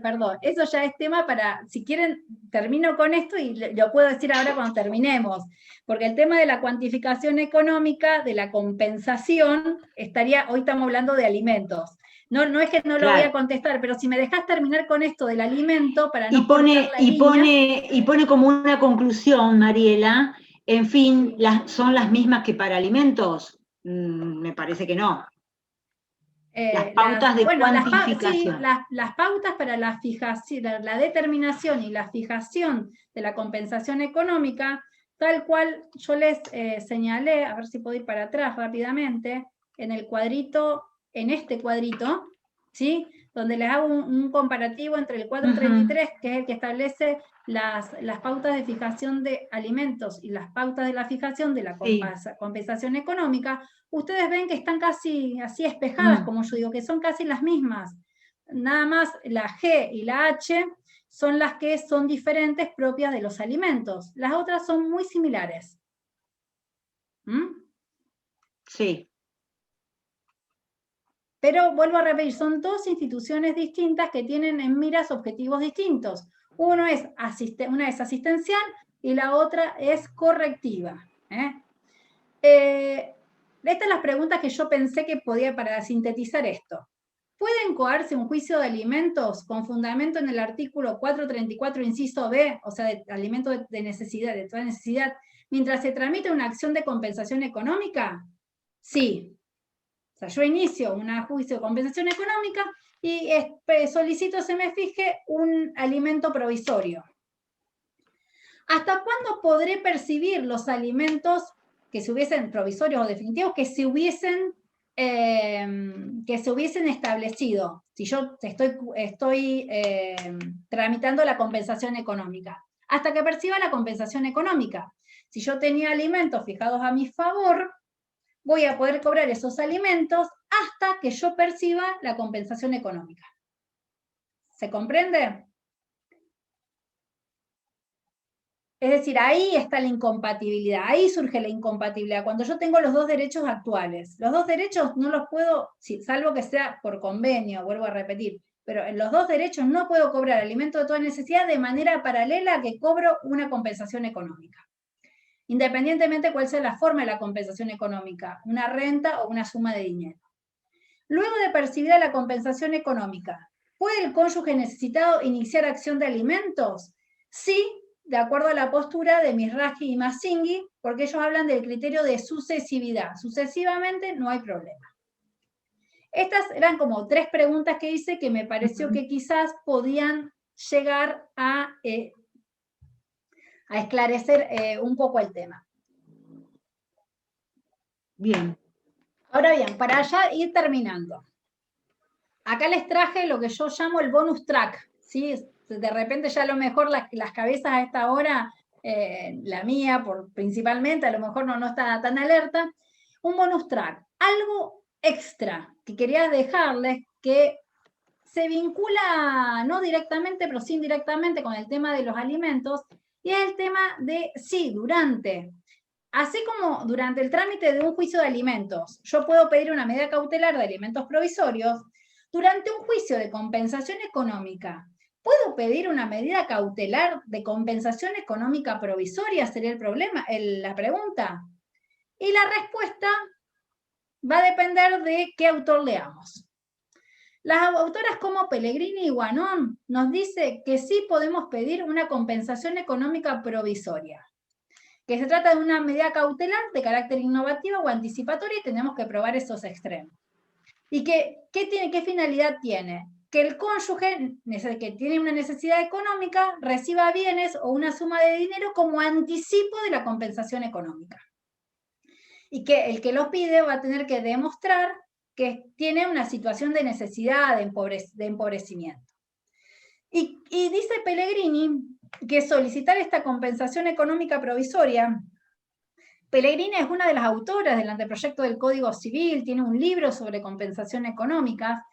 perdón, eso ya es tema para, si quieren, termino con esto y lo puedo decir ahora cuando terminemos, porque el tema de la cuantificación económica, de la compensación, hoy estamos hablando de alimentos. No, no es que no lo voy a Claro. contestar, pero si me dejas terminar con esto del alimento, para Y no cortar pone, la y línea, pone, y pone como una conclusión, Mariela, en fin, ¿son las mismas que para alimentos? Me parece que no. Las pautas de bueno, sí, cuantificación. las pautas para la fijación, la determinación y la fijación de la compensación económica, tal cual yo les señalé, a ver si puedo ir para atrás rápidamente, en este cuadrito, ¿sí? Donde les hago un comparativo entre el 433, que es el que establece las pautas de fijación de alimentos y las pautas de la fijación de la Sí. compensación económica. Ustedes ven que están casi así espejadas, como yo digo, que son casi las mismas. Nada más la G y la H son las que son diferentes propias de los alimentos. Las otras son muy similares. Sí. Pero vuelvo a repetir, son dos instituciones distintas que tienen en miras objetivos distintos. Una es asistencial y la otra es correctiva. Estas son las preguntas que yo pensé que podía para sintetizar esto. ¿Puede incoarse un juicio de alimentos con fundamento en el artículo 434, inciso B, o sea, de alimentos de necesidad, de toda necesidad, mientras se tramita una acción de compensación económica? Sí. O sea, yo inicio un juicio de compensación económica y solicito se me fije un alimento provisorio. ¿Hasta cuándo podré percibir los alimentos que se hubiesen, provisorios o definitivos, que se hubiesen establecido, si yo estoy tramitando la compensación económica, hasta que perciba la compensación económica. Si yo tenía alimentos fijados a mi favor, voy a poder cobrar esos alimentos hasta que yo perciba la compensación económica. ¿Se comprende? Es decir, ahí está la incompatibilidad, ahí surge la incompatibilidad, cuando yo tengo los dos derechos actuales. Los dos derechos no los puedo, salvo que sea por convenio, vuelvo a repetir, pero en los dos derechos no puedo cobrar alimento de toda necesidad de manera paralela a que cobro una compensación económica. Independientemente cuál sea la forma de la compensación económica, una renta o una suma de dinero. Luego de percibida la compensación económica, ¿puede el cónyuge necesitado iniciar acción de alimentos? Sí, de acuerdo a la postura de Mizrahi y Massinghi, porque ellos hablan del criterio de sucesividad. Sucesivamente no hay problema. Estas eran como 3 preguntas que hice que me pareció que quizás podían llegar a esclarecer un poco el tema. Bien. Ahora bien, para ya ir terminando. Acá les traje lo que yo llamo el bonus track, ¿sí? De repente ya a lo mejor las cabezas a esta hora, la mía principalmente, a lo mejor no está tan alerta, un bonus track, algo extra que quería dejarles que se vincula no directamente, pero sí indirectamente con el tema de los alimentos, y es el tema de, sí, así como durante el trámite de un juicio de alimentos, yo puedo pedir una medida cautelar de alimentos provisorios, durante un juicio de compensación económica, ¿puedo pedir una medida cautelar de compensación económica provisoria? Sería el problema, la pregunta. Y la respuesta va a depender de qué autor leamos. Las autoras como Pellegrini y Guanón nos dice que sí podemos pedir una compensación económica provisoria, que se trata de una medida cautelar de carácter innovativo o anticipatoria y tenemos que probar esos extremos. ¿Y qué finalidad tiene? Que el cónyuge, que tiene una necesidad económica, reciba bienes o una suma de dinero como anticipo de la compensación económica. Y que el que lo pide va a tener que demostrar que tiene una situación de necesidad, de empobrecimiento. Y dice Pellegrini que solicitar esta compensación económica provisoria, Pellegrini es una de las autoras del anteproyecto del Código Civil, tiene un libro sobre compensación económica.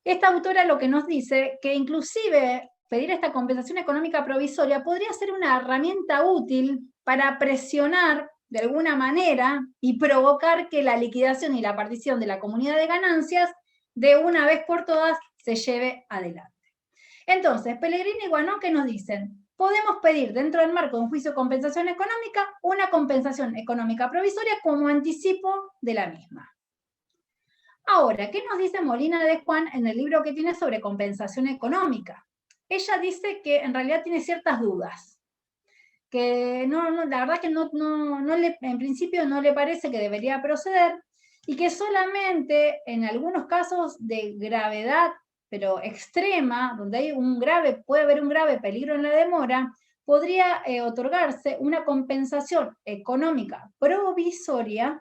Esta autora lo que nos dice que inclusive pedir esta compensación económica provisoria podría ser una herramienta útil para presionar de alguna manera y provocar que la liquidación y la partición de la comunidad de ganancias de una vez por todas se lleve adelante. Entonces, Pellegrini y Guanón, ¿qué nos dicen? Podemos pedir dentro del marco de un juicio de compensación económica una compensación económica provisoria como anticipo de la misma. Ahora, ¿qué nos dice Molina de Juan en el libro que tiene sobre compensación económica? Ella dice que en realidad tiene ciertas dudas, que la verdad que en principio no le parece que debería proceder y que solamente en algunos casos de gravedad pero extrema, donde puede haber un grave peligro en la demora, podría otorgarse una compensación económica provisoria,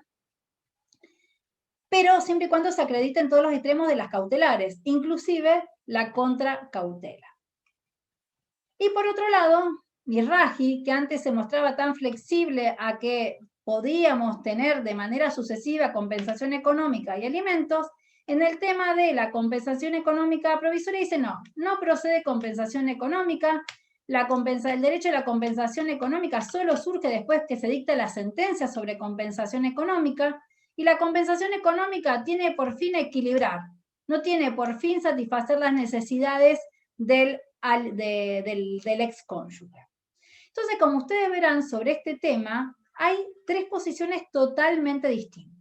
pero siempre y cuando se acrediten todos los extremos de las cautelares, inclusive la contracautela. Y por otro lado, Mizrahi, que antes se mostraba tan flexible a que podíamos tener de manera sucesiva compensación económica y alimentos, en el tema de la compensación económica provisoria dice no procede compensación económica, el derecho a la compensación económica solo surge después que se dicta la sentencia sobre compensación económica, y la compensación económica tiene por fin equilibrar, no tiene por fin satisfacer las necesidades del excónyuge. Entonces, como ustedes verán sobre este tema, hay 3 posiciones totalmente distintas.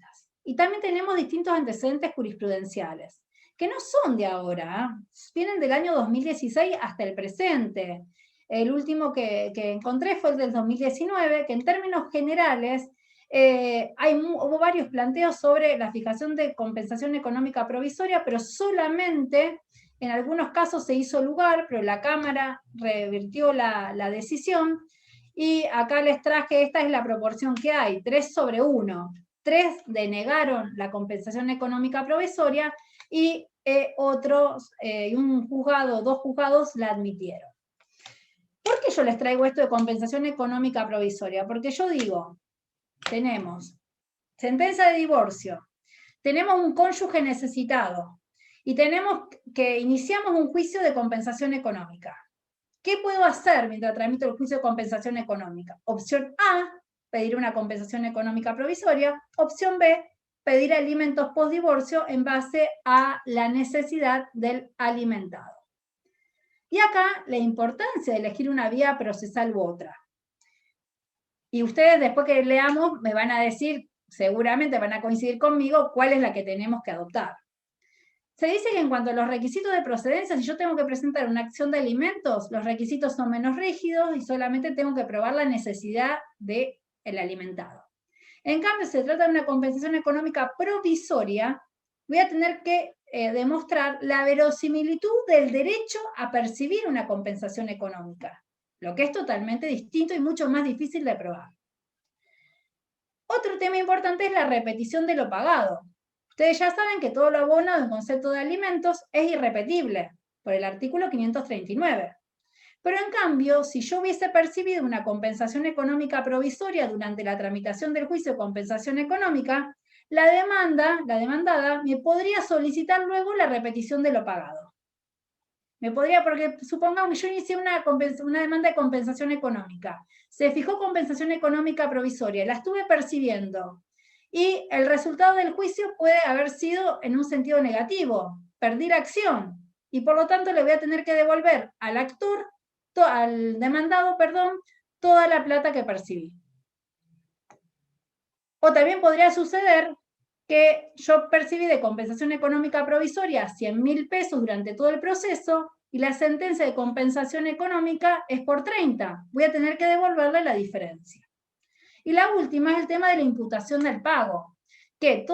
Y también tenemos distintos antecedentes jurisprudenciales, que no son de ahora, vienen del año 2016 hasta el presente. El último que encontré fue el del 2019, que en términos generales hubo varios planteos sobre la fijación de compensación económica provisoria, pero solamente en algunos casos se hizo lugar, pero la Cámara revirtió la decisión, y acá les traje, esta es la proporción que hay, 3/1. 3 denegaron la compensación económica provisoria y un juzgado, 2 juzgados la admitieron. ¿Por qué yo les traigo esto de compensación económica provisoria? Porque yo digo, tenemos sentencia de divorcio, tenemos un cónyuge necesitado y tenemos que iniciamos un juicio de compensación económica. ¿Qué puedo hacer mientras tramito el juicio de compensación económica? Opción A, pedir una compensación económica provisoria. Opción B, pedir alimentos postdivorcio en base a la necesidad del alimentado. Y acá la importancia de elegir una vía procesal u otra. Y ustedes después que leamos me van a decir, seguramente van a coincidir conmigo, cuál es la que tenemos que adoptar. Se dice que en cuanto a los requisitos de procedencia, si yo tengo que presentar una acción de alimentos, los requisitos son menos rígidos y solamente tengo que probar la necesidad del alimentado. En cambio, si se trata de una compensación económica provisoria, voy a tener que demostrar la verosimilitud del derecho a percibir una compensación económica, lo que es totalmente distinto y mucho más difícil de probar. Otro tema importante es la repetición de lo pagado. Ustedes ya saben que todo lo abonado en concepto de alimentos es irrepetible, por el artículo 539. Pero en cambio, si yo hubiese percibido una compensación económica provisoria durante la tramitación del juicio de compensación económica, la demandada, me podría solicitar luego la repetición de lo pagado. Porque supongamos que yo inicié una demanda de compensación económica. Se fijó compensación económica provisoria, la estuve percibiendo. Y el resultado del juicio puede haber sido en un sentido negativo. Perdí la acción. Y por lo tanto le voy a tener que devolver al demandado, toda la plata que percibí. O también podría suceder que yo percibí de compensación económica provisoria 100.000 pesos durante todo el proceso y la sentencia de compensación económica es por 30. Voy a tener que devolverle la diferencia. Y la última es el tema de la imputación del pago, que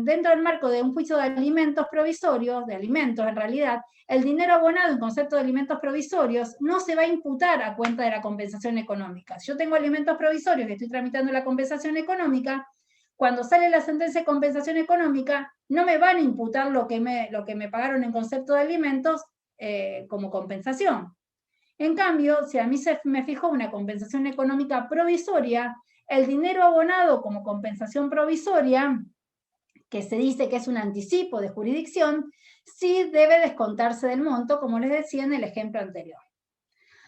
dentro del marco de un juicio de alimentos provisorios, de alimentos en realidad, el dinero abonado en concepto de alimentos provisorios no se va a imputar a cuenta de la compensación económica. Si yo tengo alimentos provisorios y estoy tramitando la compensación económica, cuando sale la sentencia de compensación económica, no me van a imputar lo que me pagaron en concepto de alimentos como compensación. En cambio, si a mí me fijó una compensación económica provisoria, el dinero abonado como compensación provisoria, que se dice que es un anticipo de jurisdicción, sí debe descontarse del monto, como les decía en el ejemplo anterior.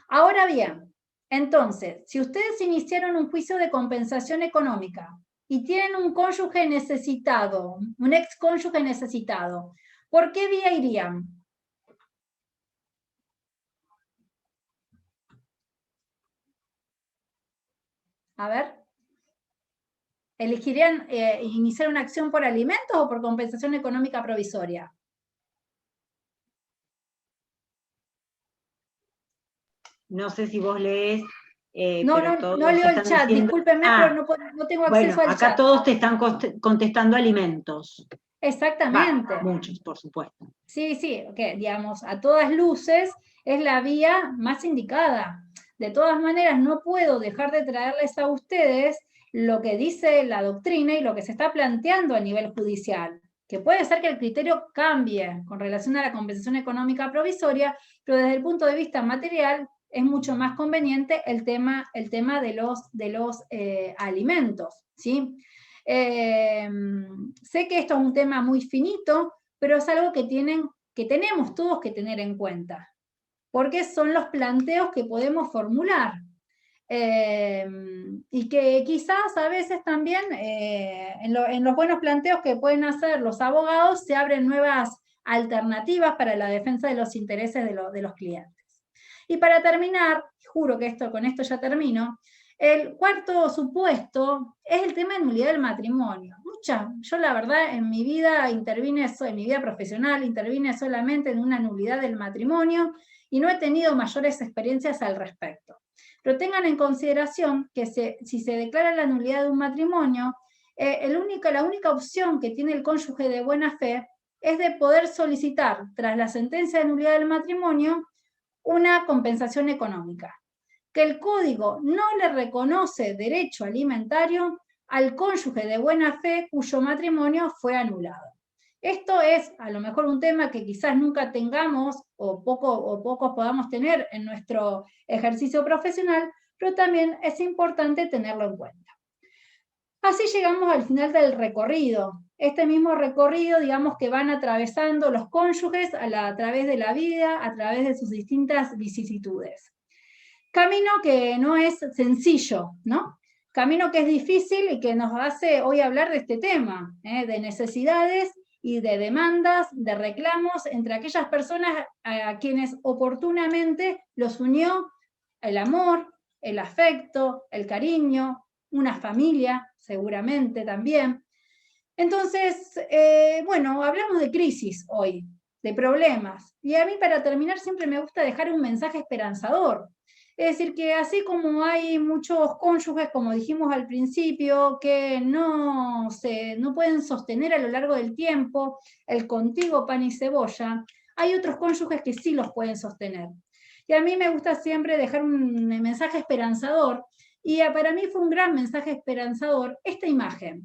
Ahora bien, entonces, si ustedes iniciaron un juicio de compensación económica y tienen un cónyuge necesitado, un ex cónyuge necesitado, ¿por qué vía irían? A ver, ¿elegirían iniciar una acción por alimentos o por compensación económica provisoria? No sé si vos lees. No leo el chat, discúlpenme, pero no tengo acceso al chat. Acá todos te están contestando alimentos. Exactamente. Muchos, por supuesto. Sí, que digamos, a todas luces es la vía más indicada. De todas maneras, no puedo dejar de traerles a ustedes lo que dice la doctrina y lo que se está planteando a nivel judicial, que puede ser que el criterio cambie con relación a la compensación económica provisoria, pero desde el punto de vista material es mucho más conveniente el tema de los alimentos, ¿sí? Sé que esto es un tema muy finito, pero es algo que tenemos todos que tener en cuenta, porque son los planteos que podemos formular. Y que quizás a veces también en los buenos planteos que pueden hacer los abogados se abren nuevas alternativas para la defensa de los intereses de los clientes. Y para terminar, juro que con esto ya termino, el cuarto supuesto es el tema de nulidad del matrimonio. Yo la verdad en mi vida en mi vida profesional intervine solamente en una nulidad del matrimonio y no he tenido mayores experiencias al respecto. Pero tengan en consideración que si se declara la nulidad de un matrimonio, la única opción que tiene el cónyuge de buena fe es de poder solicitar, tras la sentencia de nulidad del matrimonio, una compensación económica. que el código no le reconoce derecho alimentario al cónyuge de buena fe cuyo matrimonio fue anulado. Esto es a lo mejor un tema que quizás nunca tengamos o pocos podamos tener en nuestro ejercicio profesional, pero también es importante tenerlo en cuenta. Así llegamos al final del recorrido. Este mismo recorrido, digamos que van atravesando los cónyuges a través de la vida, a través de sus distintas vicisitudes. Camino que no es sencillo, ¿no? Camino que es difícil y que nos hace hoy hablar de este tema, de necesidades y de demandas, de reclamos entre aquellas personas a quienes oportunamente los unió el amor, el afecto, el cariño, una familia, seguramente también. Entonces, bueno, hablamos de crisis hoy, de problemas. Y a mí, para terminar, siempre me gusta dejar un mensaje esperanzador. Es decir, que así como hay muchos cónyuges, como dijimos al principio, que no pueden sostener a lo largo del tiempo el contigo pan y cebolla, hay otros cónyuges que sí los pueden sostener. Y a mí me gusta siempre dejar un mensaje esperanzador, y para mí fue un gran mensaje esperanzador esta imagen.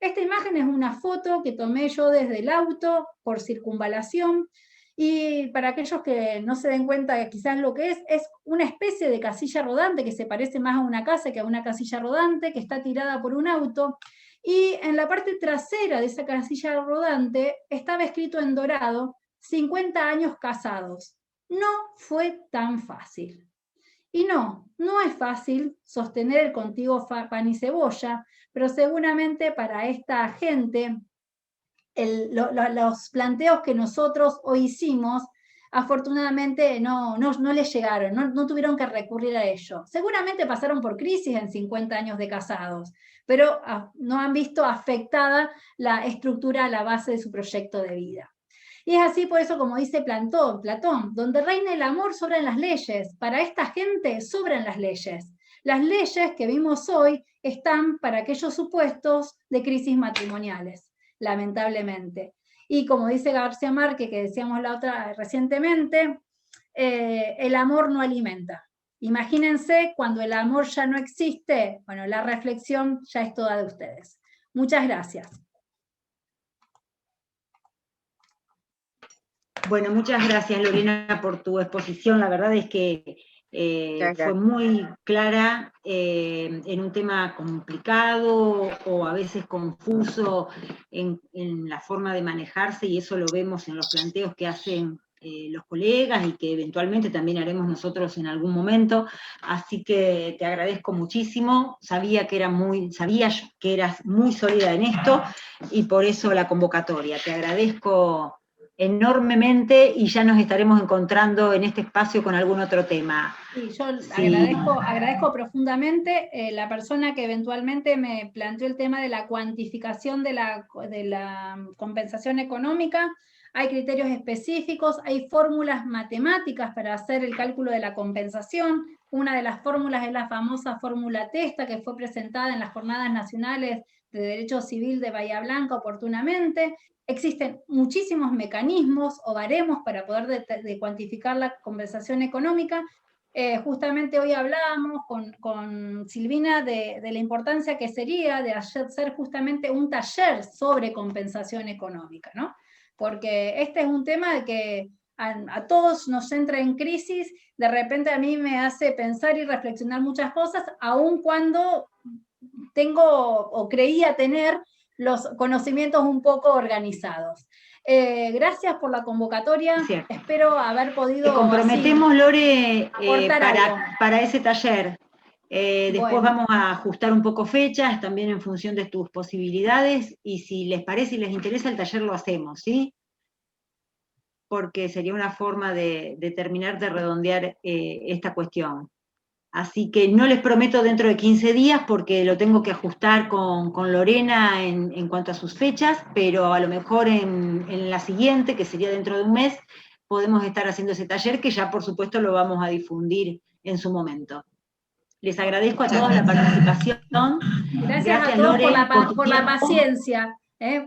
Esta imagen es una foto que tomé yo desde el auto por circunvalación, y para aquellos que no se den cuenta de quizás lo que es una especie de casilla rodante que se parece más a una casa que a una casilla rodante, que está tirada por un auto, y en la parte trasera de esa casilla rodante estaba escrito en dorado: 50 años casados. No fue tan fácil. Y no es fácil sostener el contigo pan y cebolla, pero seguramente para esta gente los planteos que nosotros hoy hicimos, afortunadamente no les llegaron, no tuvieron que recurrir a ello. Seguramente pasaron por crisis en 50 años de casados, pero no han visto afectada la estructura, la base de su proyecto de vida. Y es así por eso, como dice Platón, donde reina el amor sobran las leyes. Para esta gente sobran las leyes. Las leyes que vimos hoy están para aquellos supuestos de crisis matrimoniales, lamentablemente. Y como dice García Márquez, que decíamos recientemente, el amor no alimenta. Imagínense cuando el amor ya no existe. Bueno, la reflexión ya es toda de ustedes. Muchas gracias. Bueno, muchas gracias, Lorena, por tu exposición. La verdad es que fue muy clara en un tema complicado o a veces confuso en la forma de manejarse, y eso lo vemos en los planteos que hacen los colegas y que eventualmente también haremos nosotros en algún momento. Así que te agradezco muchísimo. Sabía que eras muy sólida en esto, y por eso la convocatoria. Te agradezco enormemente, y ya nos estaremos encontrando en este espacio con algún otro tema. Sí, yo agradezco profundamente la persona que eventualmente me planteó el tema de la cuantificación de la compensación económica. Hay criterios específicos, hay fórmulas matemáticas para hacer el cálculo de la compensación. Una de las fórmulas es la famosa fórmula Testa, que fue presentada en las Jornadas Nacionales de Derecho Civil de Bahía Blanca oportunamente. Existen muchísimos mecanismos o baremos para poder de cuantificar la compensación económica. Justamente hoy hablábamos con Silvina de la importancia que sería de hacer justamente un taller sobre compensación económica, ¿no? Porque este es un tema de que a todos nos entra en crisis. De repente a mí me hace pensar y reflexionar muchas cosas, aun cuando tengo o creía tener los conocimientos un poco organizados. Gracias por la convocatoria. Espero haber podido. Te comprometemos, así, Lore, para ese taller. Después vamos a ajustar un poco fechas, también en función de tus posibilidades, y si les parece y les interesa, el taller lo hacemos, ¿sí? Porque sería una forma de terminar de redondear esta cuestión. Así que no les prometo dentro de 15 días, porque lo tengo que ajustar con Lorena en cuanto a sus fechas, pero a lo mejor en la siguiente, que sería dentro de un mes, podemos estar haciendo ese taller, que ya por supuesto lo vamos a difundir en su momento. Les agradezco a todos la participación. Gracias a todos, Lore, por la paciencia,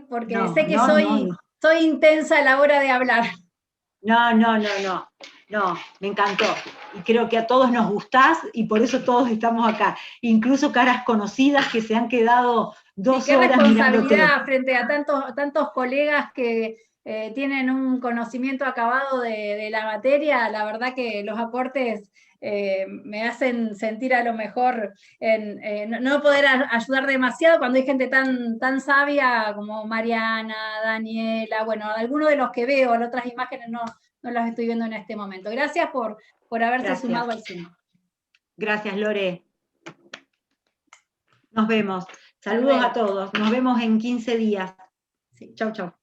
porque sé que soy intensa a la hora de hablar. No. No, me encantó. Y creo que a todos nos gustás y por eso todos estamos acá. Incluso caras conocidas que se han quedado 2 horas mirándote. Qué responsabilidad frente a tantos colegas que tienen un conocimiento acabado de la materia. La verdad que los aportes me hacen sentir a lo mejor no poder ayudar demasiado cuando hay gente tan sabia como Mariana, Daniela, bueno, algunos de los que veo, en otras imágenes no las estoy viendo en este momento. Gracias por haberse sumado al Zoom. Gracias, Lore. Nos vemos. Saludos a todos. Nos vemos en 15 días. Sí. Chau, chau.